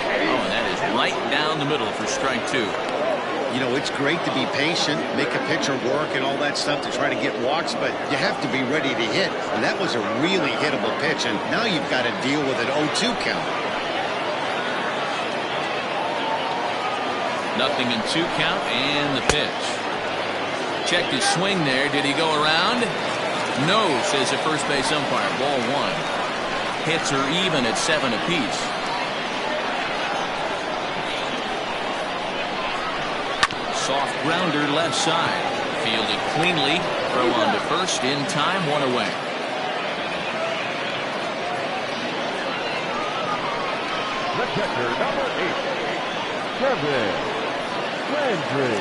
Oh, and that is right down the middle for strike 2. You know, it's great to be patient, make a pitcher work and all that stuff to try to get walks, but you have to be ready to hit. And that was a really hittable pitch, and now you've got to deal with an 0-2 count. 0-2 count and the pitch. Checked his swing there. Did he go around? No, says the first base umpire. Ball 1. Hits are even at 7 apiece. Soft grounder left side. Fielded cleanly. Throw on to first in time. 1 away. The catcher, number 8, Kevin Landry.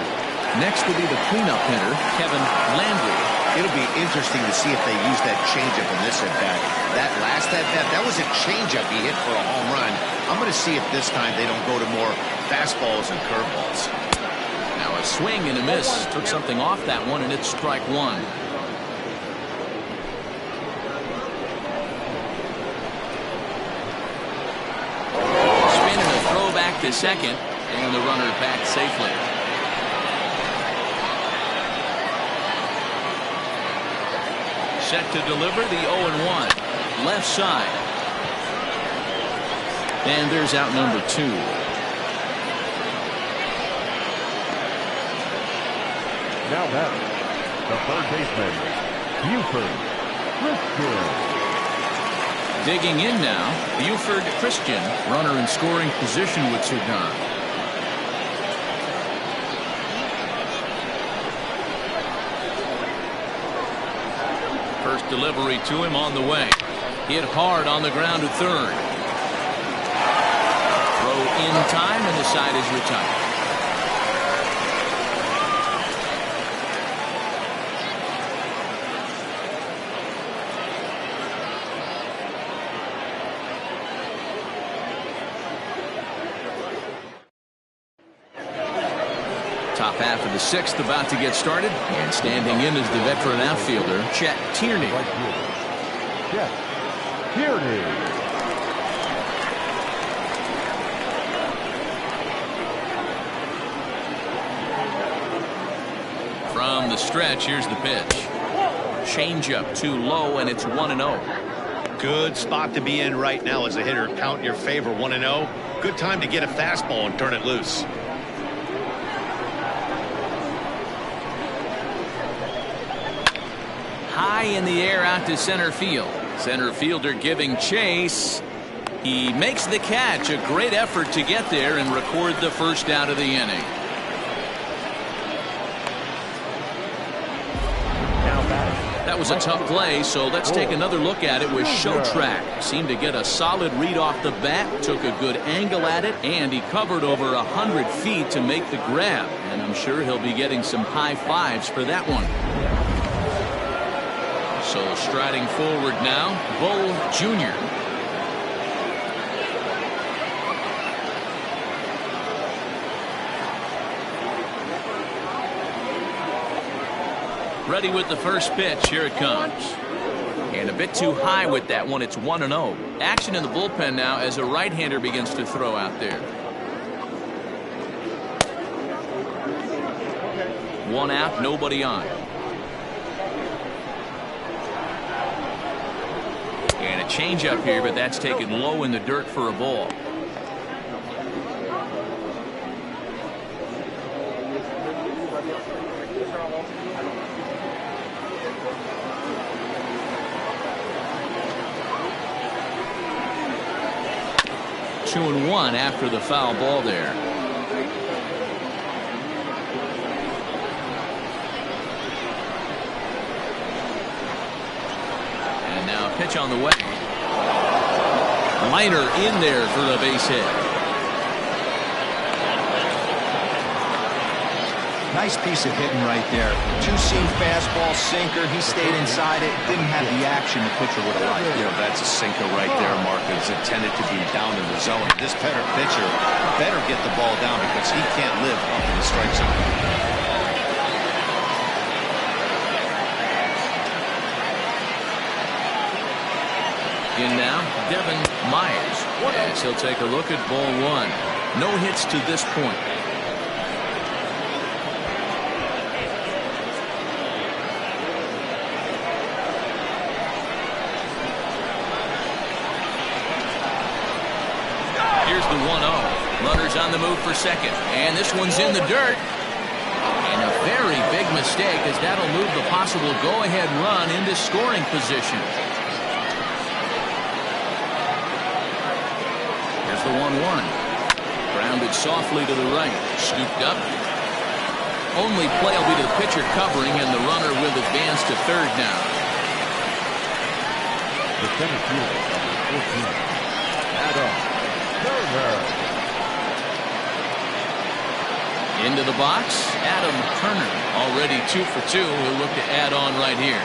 Next will be the cleanup hitter, Kevin Landry. It'll be interesting to see if they use that changeup in this at-bat. That last at-bat, that was a changeup he hit for a home run. I'm going to see if this time they don't go to more fastballs and curveballs. Now a swing and a miss. Took something off that one, and it's strike 1. Spin and a throw back to second, and the runner back safely. Set to deliver the 0-1. Left side. And there's out number 2. Now batting, the third baseman, Buford Christian. Digging in now, Buford Christian, runner in scoring position with 2 gone. First delivery to him on the way. Hit hard on the ground to third. Throw in time, and the side is retired. Top half of the 6th about to get started, and standing in is the veteran outfielder Chet Tierney. Chet Tierney. From the stretch, here's the pitch. Changeup too low, and it's 1-0. Good spot to be in right now as a hitter. Count in your favor, 1-0. Good time to get a fastball and turn it loose. High in the air out to center field. Center fielder giving chase. He makes the catch. A great effort to get there and record the first out of the inning. That was a tough play, so let's take another look at it with Show Track. Seemed to get a solid read off the bat, took a good angle at it, and he covered over 100 feet to make the grab. And I'm sure he'll be getting some high fives for that one. So striding forward now, Bull Jr. Ready with the first pitch. Here it comes. And a bit too high with that one. It's 1-0. Action in the bullpen now as a right-hander begins to throw out there. One out, nobody on. And a changeup here, but that's taken low in the dirt for a ball. Two and one after the foul ball there. And now a pitch on the way. Liner in there for the base hit. Nice piece of hitting right there. Two-seam fastball, sinker. He stayed inside it. Didn't have the action the pitcher would have liked. You know, that's a sinker right there, Mark. It's intended to be down in the zone. This pitcher better get the ball down because he can't live up in the strike zone. In now, Devin Myers, as he'll take a look at ball one. No hits to this point. Here's the 1-0. Runners on the move for second. And this one's in the dirt. And a very big mistake, as that'll move the possible go-ahead run into scoring position. Here's the 1-1. Grounded softly to the right. Scooped up. Only play will be to the pitcher covering, and the runner will advance to third now. The center fielder, 14. Adam Turner. Into the box, Adam Turner, already 2 for 2. He'll look to add on right here.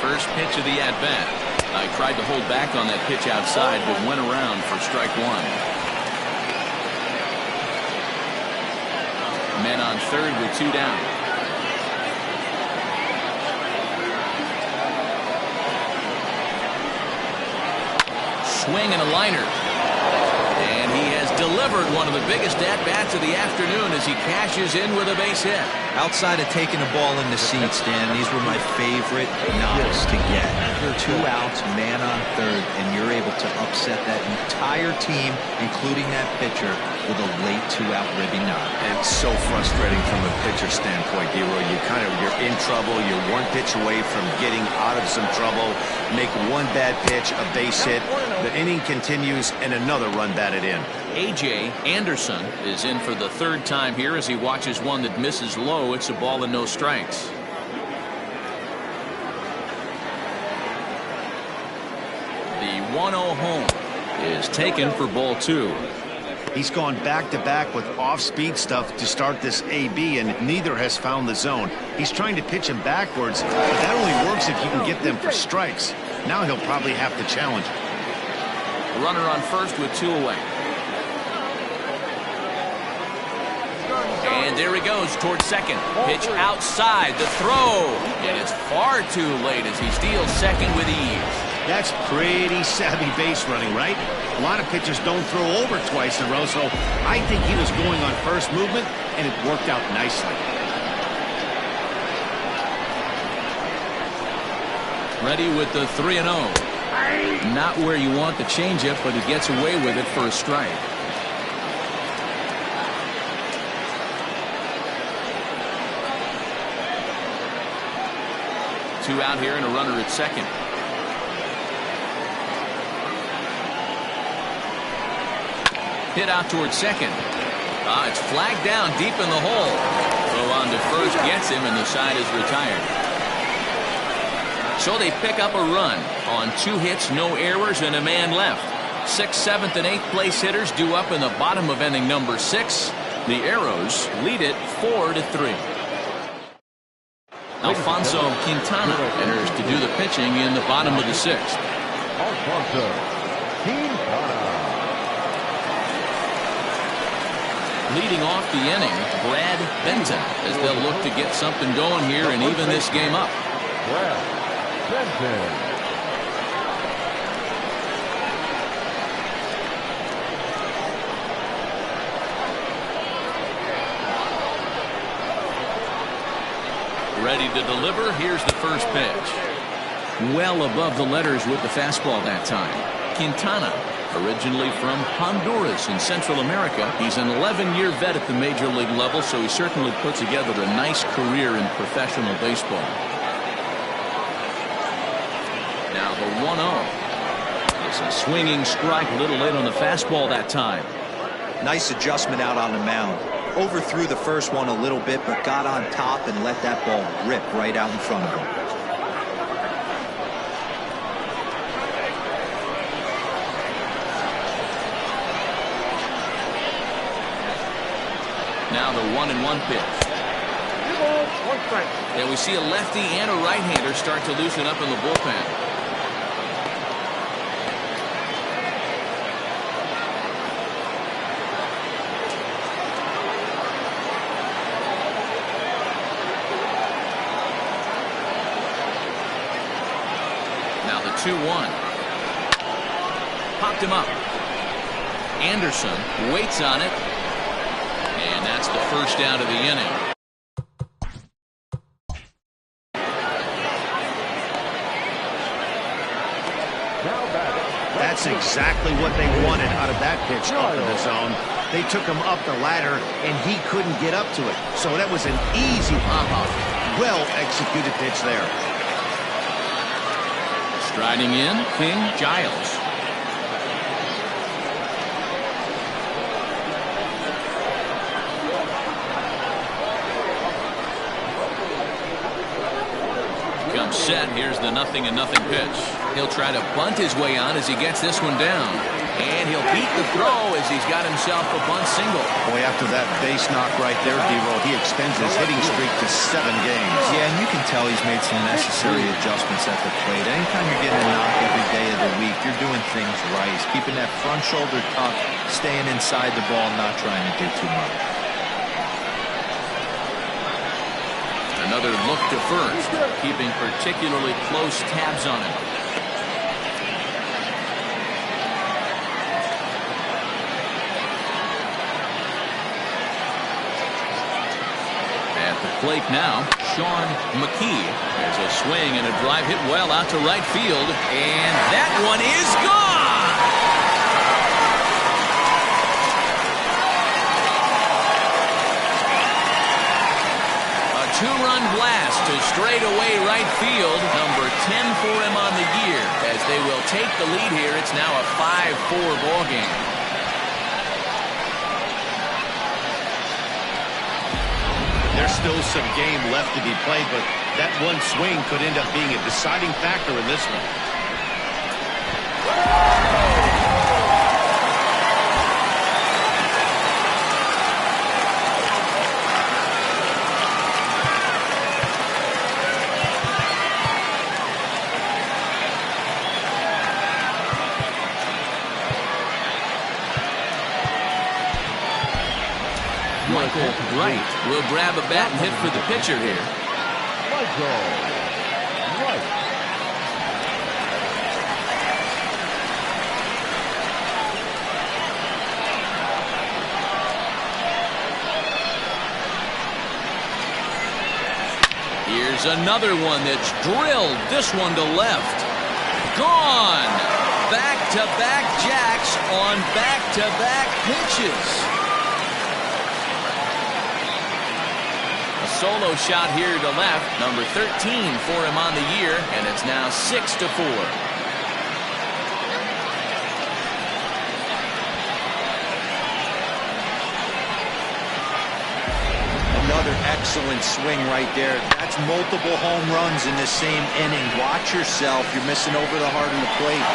First pitch of the at-bat. I tried to hold back on that pitch outside, but went around for strike one. Men on third with 2 down. Swing and a liner. And he has delivered one of the biggest at-bats of the afternoon as he cashes in with a base hit. Outside of taking the ball in the seats, Dan, these were my favorite knocks to get. 2 outs, man on third, and you're able to upset that entire team, including that pitcher, with a late 2-out ribby knock. And so frustrating from a pitcher standpoint, Dero. You're in trouble. You're 1 pitch away from getting out of some trouble. Make 1 bad pitch, a base hit. The inning continues, and another run batted in. A.J. Anderson is in for the 3rd time here as he watches one that misses low. It's a ball and no strikes. The 1-0 home is taken for ball 2. He's gone back-to-back with off-speed stuff to start this AB, and neither has found the zone. He's trying to pitch him backwards, but that only works if you can get them for strikes. Now he'll probably have to challenge. Runner on first with 2 away. And there he goes towards second. Pitch outside, the throw. And it's far too late as he steals second with ease. That's pretty savvy base running, right? A lot of pitchers don't throw over twice in a row, so I think he was going on first movement, and it worked out nicely. Ready with the 3-0. Not where you want the changeup, but he gets away with it for a strike. Two out here and a runner at second. Hit out towards second. It's flagged down deep in the hole. Throw on to first gets him, and the side is retired. So they pick up a run on 2 hits, no errors, and a man left. 6th, 7th, and 8th place hitters due up in the bottom of inning number 6. The Arrows lead it 4-3. Alfonso Quintana enters to do the pitching in the bottom of the 6th. Alfonso Quintana. Leading off the inning, Brad Benton, as they'll look to get something going here and even this game up. Brad Benton. Ready to deliver. Here's the first pitch. Well above the letters with the fastball that time. Quintana, originally from Honduras in Central America. He's an 11-year vet at the major league level, so he certainly put together a nice career in professional baseball. Now the 1-0. It's a swinging strike, a little late on the fastball that time. Nice adjustment out on the mound. Overthrew the first one a little bit, but got on top and let that ball rip right out in front of him. Now the 1-1 pitch. And we see a lefty and a right-hander start to loosen up in the bullpen. Now the 2-1. Popped him up. Anderson waits on it. And that's the first out of the inning. That's exactly what they wanted out of that pitch up in the zone. They took him up the ladder, and he couldn't get up to it. So that was an easy pop-up. Well-executed pitch there. Striding in, King Giles. Comes set. Here's the 0-0 pitch. He'll try to bunt his way on as he gets this one down. And he'll beat the throw as he's got himself a bunt single. Boy, after that base knock right there, D-Roll, he extends his hitting streak to 7 games. Yeah, and you can tell he's made some necessary adjustments at the plate. Anytime you're getting a knock every day of the week, you're doing things right. Keeping that front shoulder tucked, staying inside the ball, not trying to do too much. Another look to first, keeping particularly close tabs on him. At the plate now, Sean McKee. There's a swing and a drive hit well out to right field, and that one is gone! Two-run blast to straightaway right field. Number 10 for him on the year. As they will take the lead here, it's now a 5-4 ball game. There's still some game left to be played, but that one swing could end up being a deciding factor in this one. Michael Wright will grab a bat and hit for the pitcher here. Michael Wright. Here's another one that's drilled. This one to left. Gone. Back-to-back jacks on back-to-back pitches. Solo shot here to left. Number 13 for him on the year, and it's now 6-4. Another excellent swing right there. That's multiple home runs in the same inning. Watch yourself. You're missing over the heart of the plate.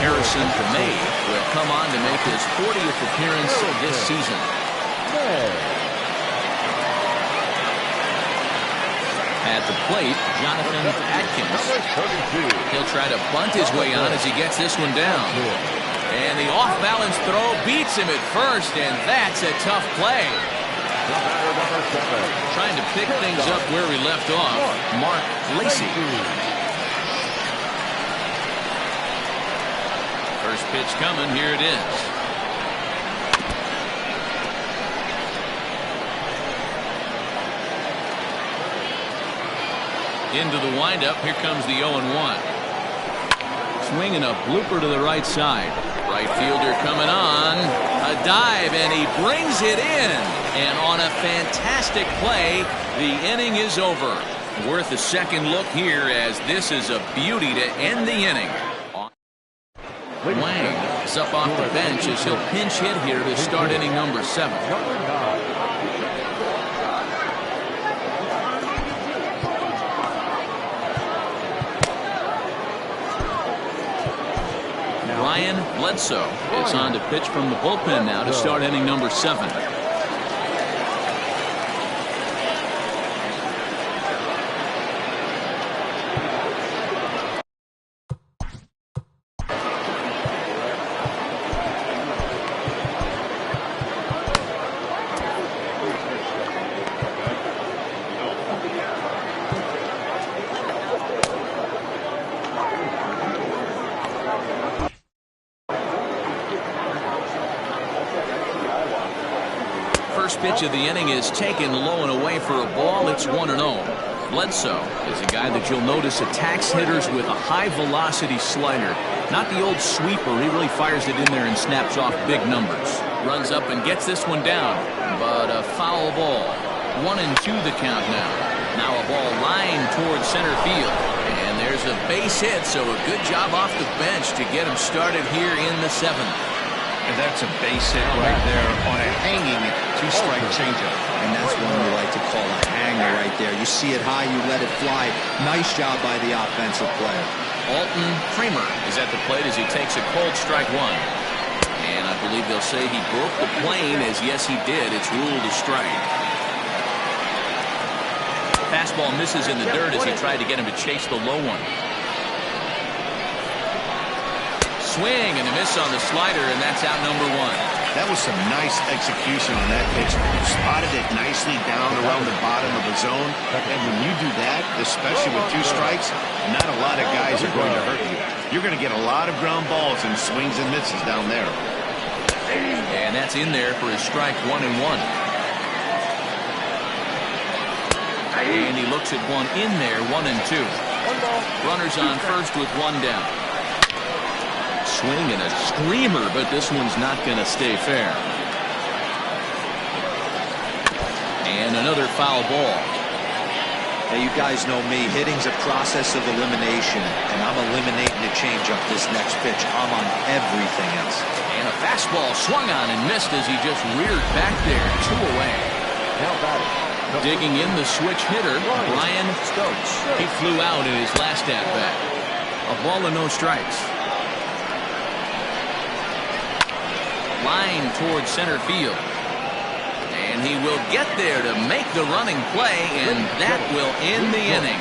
Harrison May will come on to make his 40th appearance this season. At the plate, Jonathan Atkins. He'll try to bunt his way on as he gets this one down. And the off-balance throw beats him at first, and that's a tough play. Trying to pick things up where we left off, Mark Lacey. First pitch coming, here it is. Into the windup. Here comes the 0-1. Swinging a blooper to the right side. Right fielder coming on. A dive, and he brings it in. And on a fantastic play, the inning is over. Worth a second look here, as this is a beauty to end the inning. Wang is up off the bench as he'll pinch hit here to start inning number 7. Ryan Bledsoe is on to pitch from the bullpen now to start inning number 7. First pitch of the inning is taken low and away for a ball. It's 1-0. Bledsoe is a guy that you'll notice attacks hitters with a high velocity slider. Not the old sweeper. He really fires it in there and snaps off big numbers. Runs up and gets this one down, but a foul ball. 1-2 the count now. Now a ball lined towards center field, and there's a base hit, so a good job off the bench to get him started here in the 7th. And that's a base hit right there on a hanging 2-strike changeup. And that's one we like to call a hanger right there. You see it high, you let it fly. Nice job by the offensive player. Alton Kramer is at the plate as he takes a cold strike 1. And I believe they'll say he broke the plane, as yes he did. It's ruled a strike. Fastball misses in the dirt as he tried to get him to chase the low one. Swing and a miss on the slider, and that's out number 1. That was some nice execution on that pitch. Spotted it nicely down around the bottom of the zone. And when you do that, especially with 2 strikes, not a lot of guys are going to hurt you. You're going to get a lot of ground balls and swings and misses down there. And that's in there for his strike 1-1. And he looks at one in there, 1-2. Runners on first with 1 down. Swing and a screamer, but this one's not going to stay fair. And another foul ball. Hey, you guys know me. Hitting's a process of elimination, and I'm eliminating the changeup this next pitch. I'm on everything else. And a fastball swung on and missed as he just reared back there. 2 away. Now batting. Digging in the switch hitter, Brian Stokes. He flew out in his last at-bat. A ball and no strikes. Line towards center field. And he will get there to make the running play, and that will end the inning.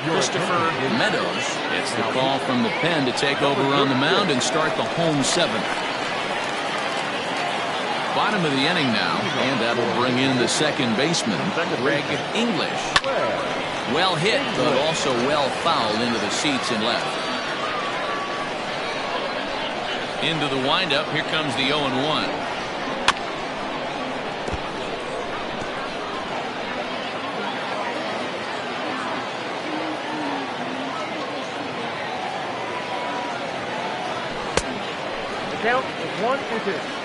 Christopher Meadows gets the call from the pen to take over on the mound and start the home 7th. Bottom of the inning now, and that'll bring in the second baseman, Greg English. Well hit, but also well fouled into the seats and left. Into the windup, here comes the 0-1. The count is 1-2.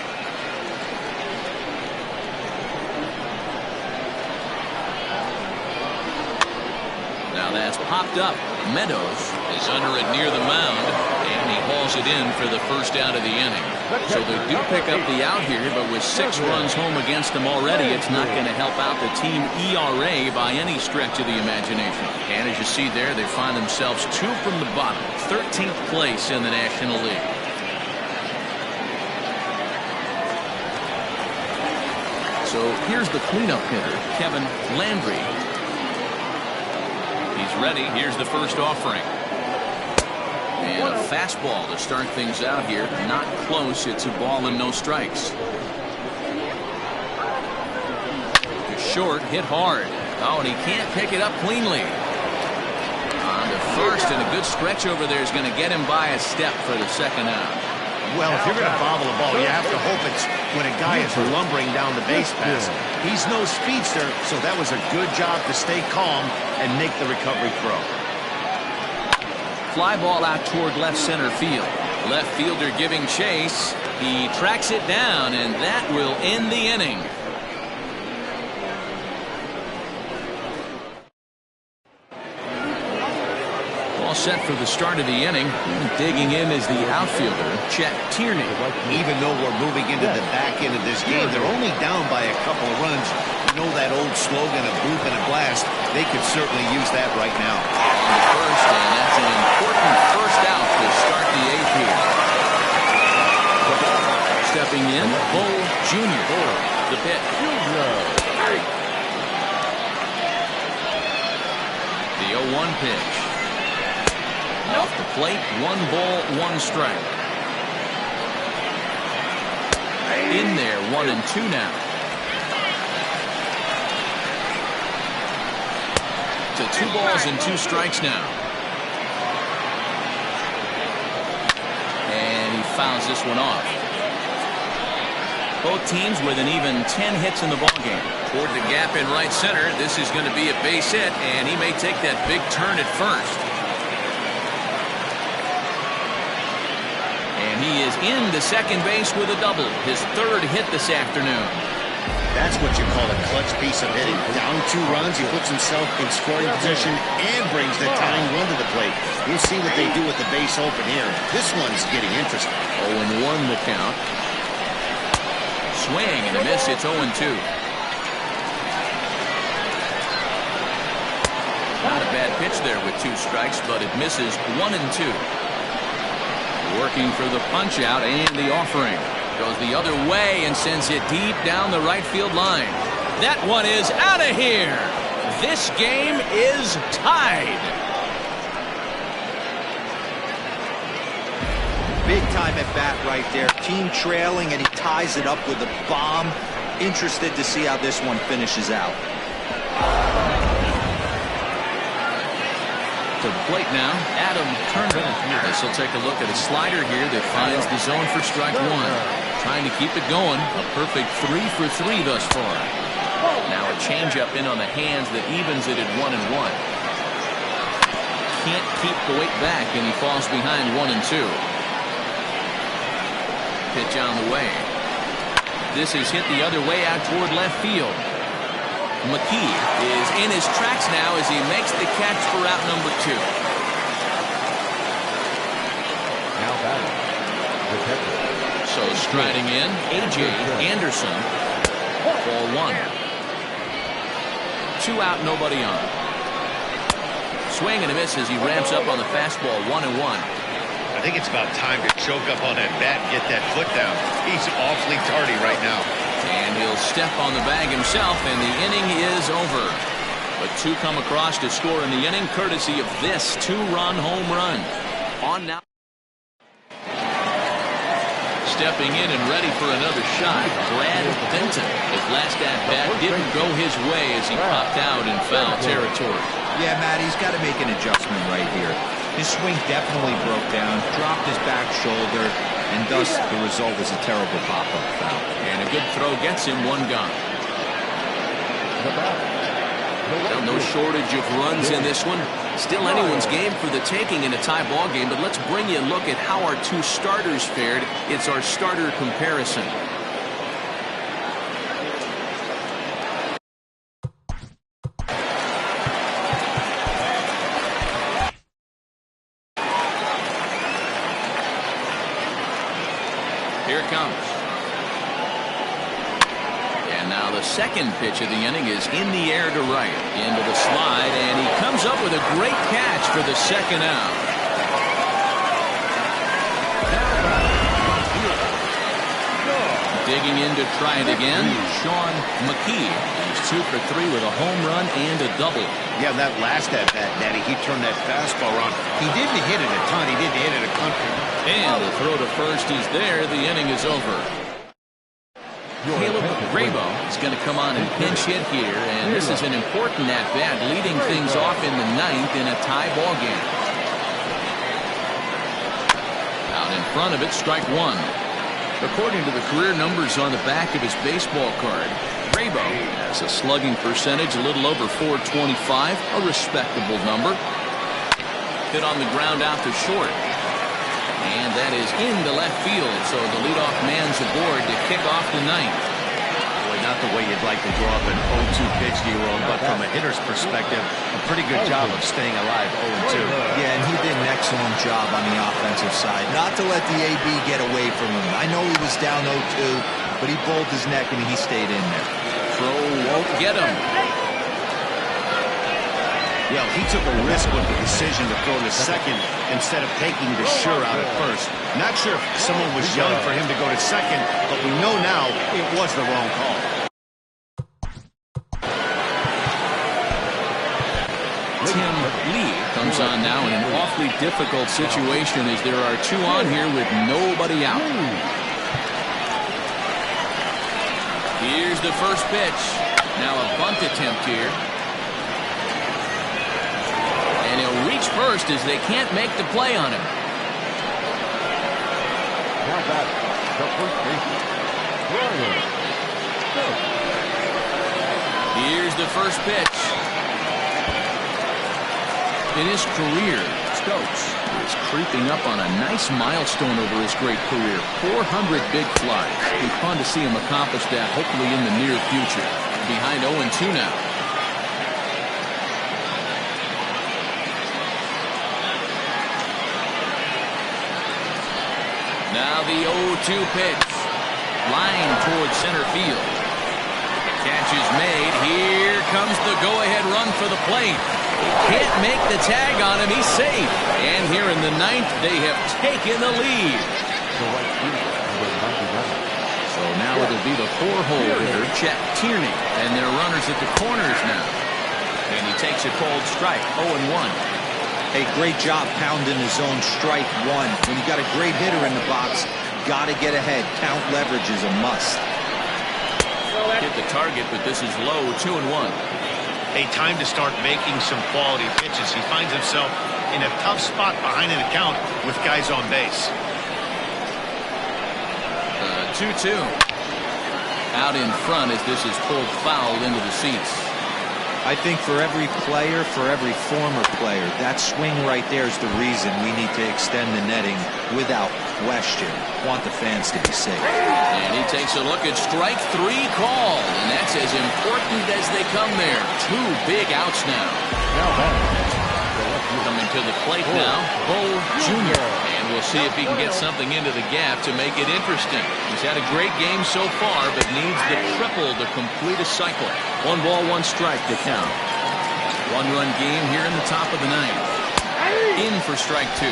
Now that's popped up. Meadows is under it near the mound, and he hauls it in for the first out of the inning. So they do pick up the out here, but with 6 runs home against them already, it's not going to help out the team ERA by any stretch of the imagination. And as you see there, they find themselves 2 from the bottom, 13th place in the National League. So here's the cleanup hitter, Kevin Landry. He's ready. Here's the first offering. And a fastball to start things out here. Not close. It's a ball and no strikes. Short, hit hard. Oh, and he can't pick it up cleanly. On to first, and a good stretch over there is going to get him by a step for the second out. Well, if you're going to bobble a ball, you have to hope it's when a guy is lumbering down the base pass. He's no speedster, so that was a good job to stay calm and make the recovery throw. Fly ball out toward left center field. Left fielder giving chase. He tracks it down, and that will end the inning. All set for the start of the inning. Digging in is the outfielder, Chet Tierney. Even though we're moving into the back end of this game, they're only down by a couple of runs. You know that old slogan, a boop and a blast. They could certainly use that right now. First, and that's an important first out to start the eighth here. Stepping in, Bull Jr. The pitch. The 0-1 pitch. Off the plate, 1 ball, 1 strike. In there, 1-2 now. To 2 balls and 2 strikes now. And he fouls this one off. Both teams with an even 10 hits in the ballgame. Toward the gap in right center. This is going to be a base hit, and he may take that big turn at first. And he is into second base with a double. His 3rd hit this afternoon. That's what you call a clutch piece of hitting. Down 2 runs, he puts himself in scoring position and brings the tying run to the plate. We'll see what they do with the base open here. This one's getting interesting. 0-1 the count. Swing and a miss. It's 0-2. Not a bad pitch there with 2 strikes, but it misses 1-2. Working for the punch out and the offering. Goes the other way and sends it deep down the right field line. That one is out of here. This game is tied. Big time at bat right there. Team trailing, and he ties it up with a bomb. Interested to see how this one finishes out. To the plate now, Adam Turner. This will take a look at a slider here that finds the zone for strike 1. Trying to keep it going. A perfect 3 for 3 thus far. Now a changeup in on the hands that evens it at 1-1. Can't keep the weight back, and he falls behind 1-2. Pitch on the way. This is hit the other way out toward left field. McKee is in his tracks now as he makes the catch for out number 2. Now batting, the catcher. So striding in, A.J. Anderson. Ball 1. 2 out, nobody on. Swing and a miss as he ramps up on the fastball. 1-1. I think it's about time to choke up on that bat and get that foot down. He's awfully tardy right now. And he'll step on the bag himself, and the inning is over. But 2 come across to score in the inning, courtesy of this 2-run home run. On now. Stepping in and ready for another shot, Brad Benton. His last at-bat didn't go his way as he popped out in foul territory. Yeah, Matt, he's got to make an adjustment right here. His swing definitely broke down, dropped his back shoulder, and thus the result is a terrible pop-up foul. And a good throw gets him 1 gone. Well, no shortage of runs in this one. Still anyone's game for the taking in a tie ball game, but let's bring you a look at how our 2 starters fared. It's our starter comparison. Here it comes. And now the second pitch of the inning is in the air to right. Into the slide, and he comes up with a great catch for the second out. Digging in to try it again, Sean McKee. He's 2 for 3 with a home run and a double. Yeah, that last at-bat, Natty, he turned that fastball around. He didn't hit it a ton. He didn't hit it a country. And the throw to first is there. The inning is over. Caleb Grabo is going to come on and pinch hit here, and this is an important at-bat, leading things off in the 9th in a tie ball game. Out in front of it, strike one. According to the career numbers on the back of his baseball card, Rabo has a slugging percentage a little over .425, a respectable number. Hit on the ground out to short. And that is into left field, so the leadoff man's aboard to kick off the ninth. Boy, not the way you'd like to draw up an 0-2 pitch, D-Roll, but from a hitter's perspective, a pretty good job of staying alive 0-2. Yeah, and he did an excellent job on the offensive side. Not to let the AB get away from him. I know he was down 0-2, but he bowled his neck and he stayed in there. Throw won't get him. Yeah, he took a risk with the decision to throw to second instead of taking the sure out at first. Not sure if someone was yelling for him to go to second, but we know now it was the wrong call. Tim Lee comes on now in an awfully difficult situation as there are two on here with nobody out. Here's the first pitch. Now a bunt attempt here. And he'll reach first as they can't make the play on him. Now back, the first baseman, Brian. Here's the first pitch. In his career, Stokes is creeping up on a nice milestone over his great career. 400 big flies. It'll be fun to see him accomplish that, hopefully in the near future. Behind 0-2 now. Now the 0-2 pitch. Line towards center field. The catch is made. Here comes the go-ahead run for the plate. Can't make the tag on him. He's safe. And here in the ninth, they have taken the lead. So now it'll be the four-hole hitter, Chet Tierney. And their runners at the corners now. And he takes a cold strike, 0-1. Hey, great job pounding his own strike one. When you got a great hitter in the box, got to get ahead. Count leverage is a must. Hit the target, but this is low, 2-1. A time to start making some quality pitches. He finds himself in a tough spot behind an account with guys on base. 2-2. Out in front as this is pulled foul into the seats. I think for every player, for every former player, that swing right there is the reason we need to extend the netting without question. Want the fans to be safe. And he takes a look at strike three called, and that's as important as they come there. Two big outs now. Coming to the plate now, Bo Jr. And we'll see if he can get something into the gap to make it interesting. He's had a great game so far, but needs the triple to complete a cycle. 1 ball, 1 strike to count. 1-run game here in the top of the ninth. In for strike two.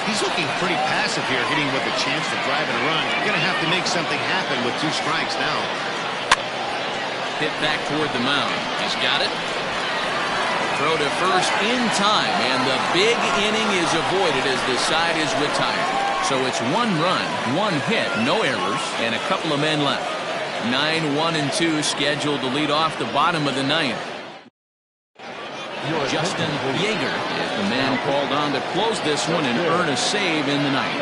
He's looking pretty passive here, hitting with a chance to drive and run. You're going to have to make something happen with 2 strikes now. Hit back toward the mound. He's got it. Throw to first in time, and the big inning is avoided as the side is retired. So it's 1 run, 1 hit, no errors, and a couple of men left. 9-1-2 scheduled to lead off the bottom of the ninth. Justin Yeager is the man called on to close this one and earn a save in the ninth.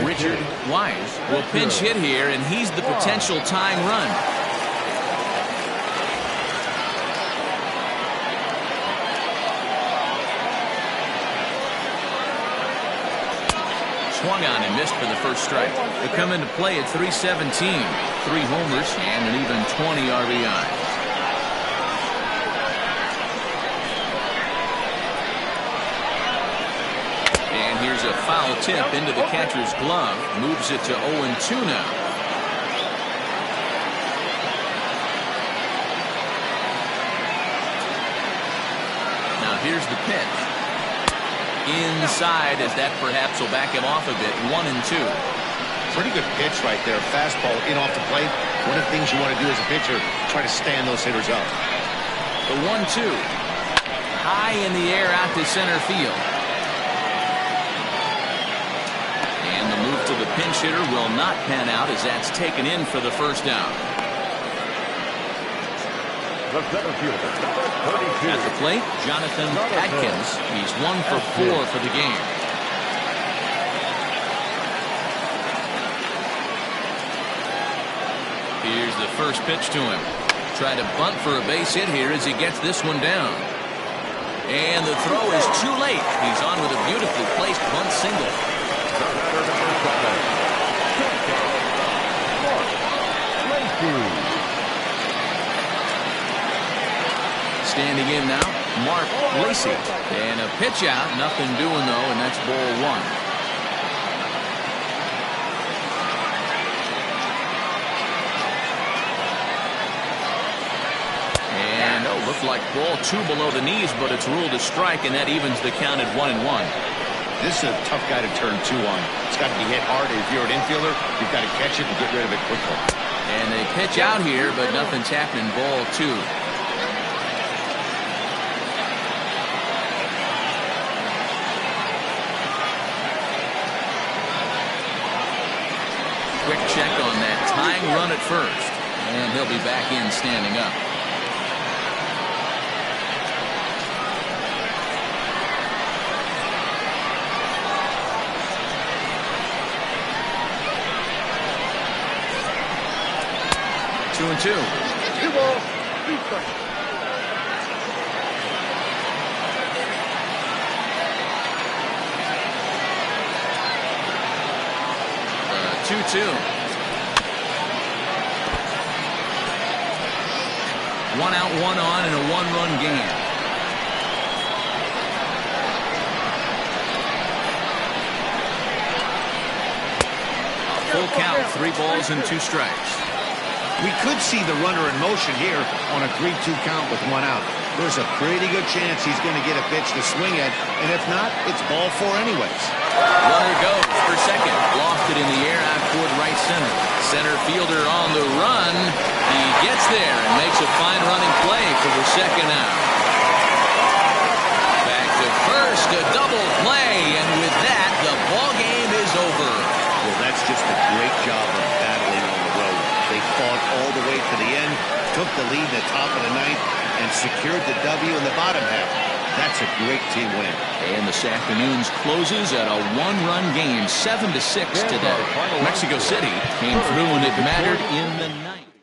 Richard Wise will pinch hit here, and he's the potential tying run. Swung on and missed for the first strike. They come into play at 317. 3 homers and an even 20 RBIs. And here's a foul tip into the catcher's glove. Moves it to 0-2 now. Now here's the pitch. Inside, as that perhaps will back him off a bit. 1-2. Pretty good pitch right there. Fastball in off the plate. One of the things you want to do as a pitcher, try to stand those hitters up. The 1-2. High in the air out to center field. And the move to the pinch hitter will not pan out as that's taken in for the first down. The center fielder, number 32. At the plate, Jonathan Adkins. He's 1 for 4 for the game. Here's the first pitch to him. Try to bunt for a base hit here as he gets this one down. And the throw is too late. He's on with a beautifully placed bunt single. Standing in now, Mark Lacey. And a pitch out, nothing doing though, and that's ball 1. Looked like ball 2 below the knees, but it's ruled a strike, and that evens the count at 1-1. This is a tough guy to turn 2 on. It's got to be hit hard. If you're an infielder, you've got to catch it and get rid of it quickly. And they pitch out here, but nothing's happening. Ball 2. Quick check on that tying run at first, and he'll be back in standing up. Two and 2. 2 balls, 3 strikes. Two. 1 out, 1 on in a 1-run game. A full count, 3 balls and 2 strikes. We could see the runner in motion here on a 3-2 count with 1 out. There's a pretty good chance he's going to get a pitch to swing at, and if not, it's ball 4 anyways. Runner goes for second. Lofted in the air out toward right center. Center fielder on the run. He gets there and makes a fine running play for the second out. Back to first, a double play, and with that, the ball game is over. Well, that's just a great job of battling on the road. They fought all the way to the end, took the lead in the top of the 9th, and secured the W in the bottom half. That's a great team win. And this afternoon's closes at a 1-run game, 7-6 today. Mexico City came through when it mattered in the 9th.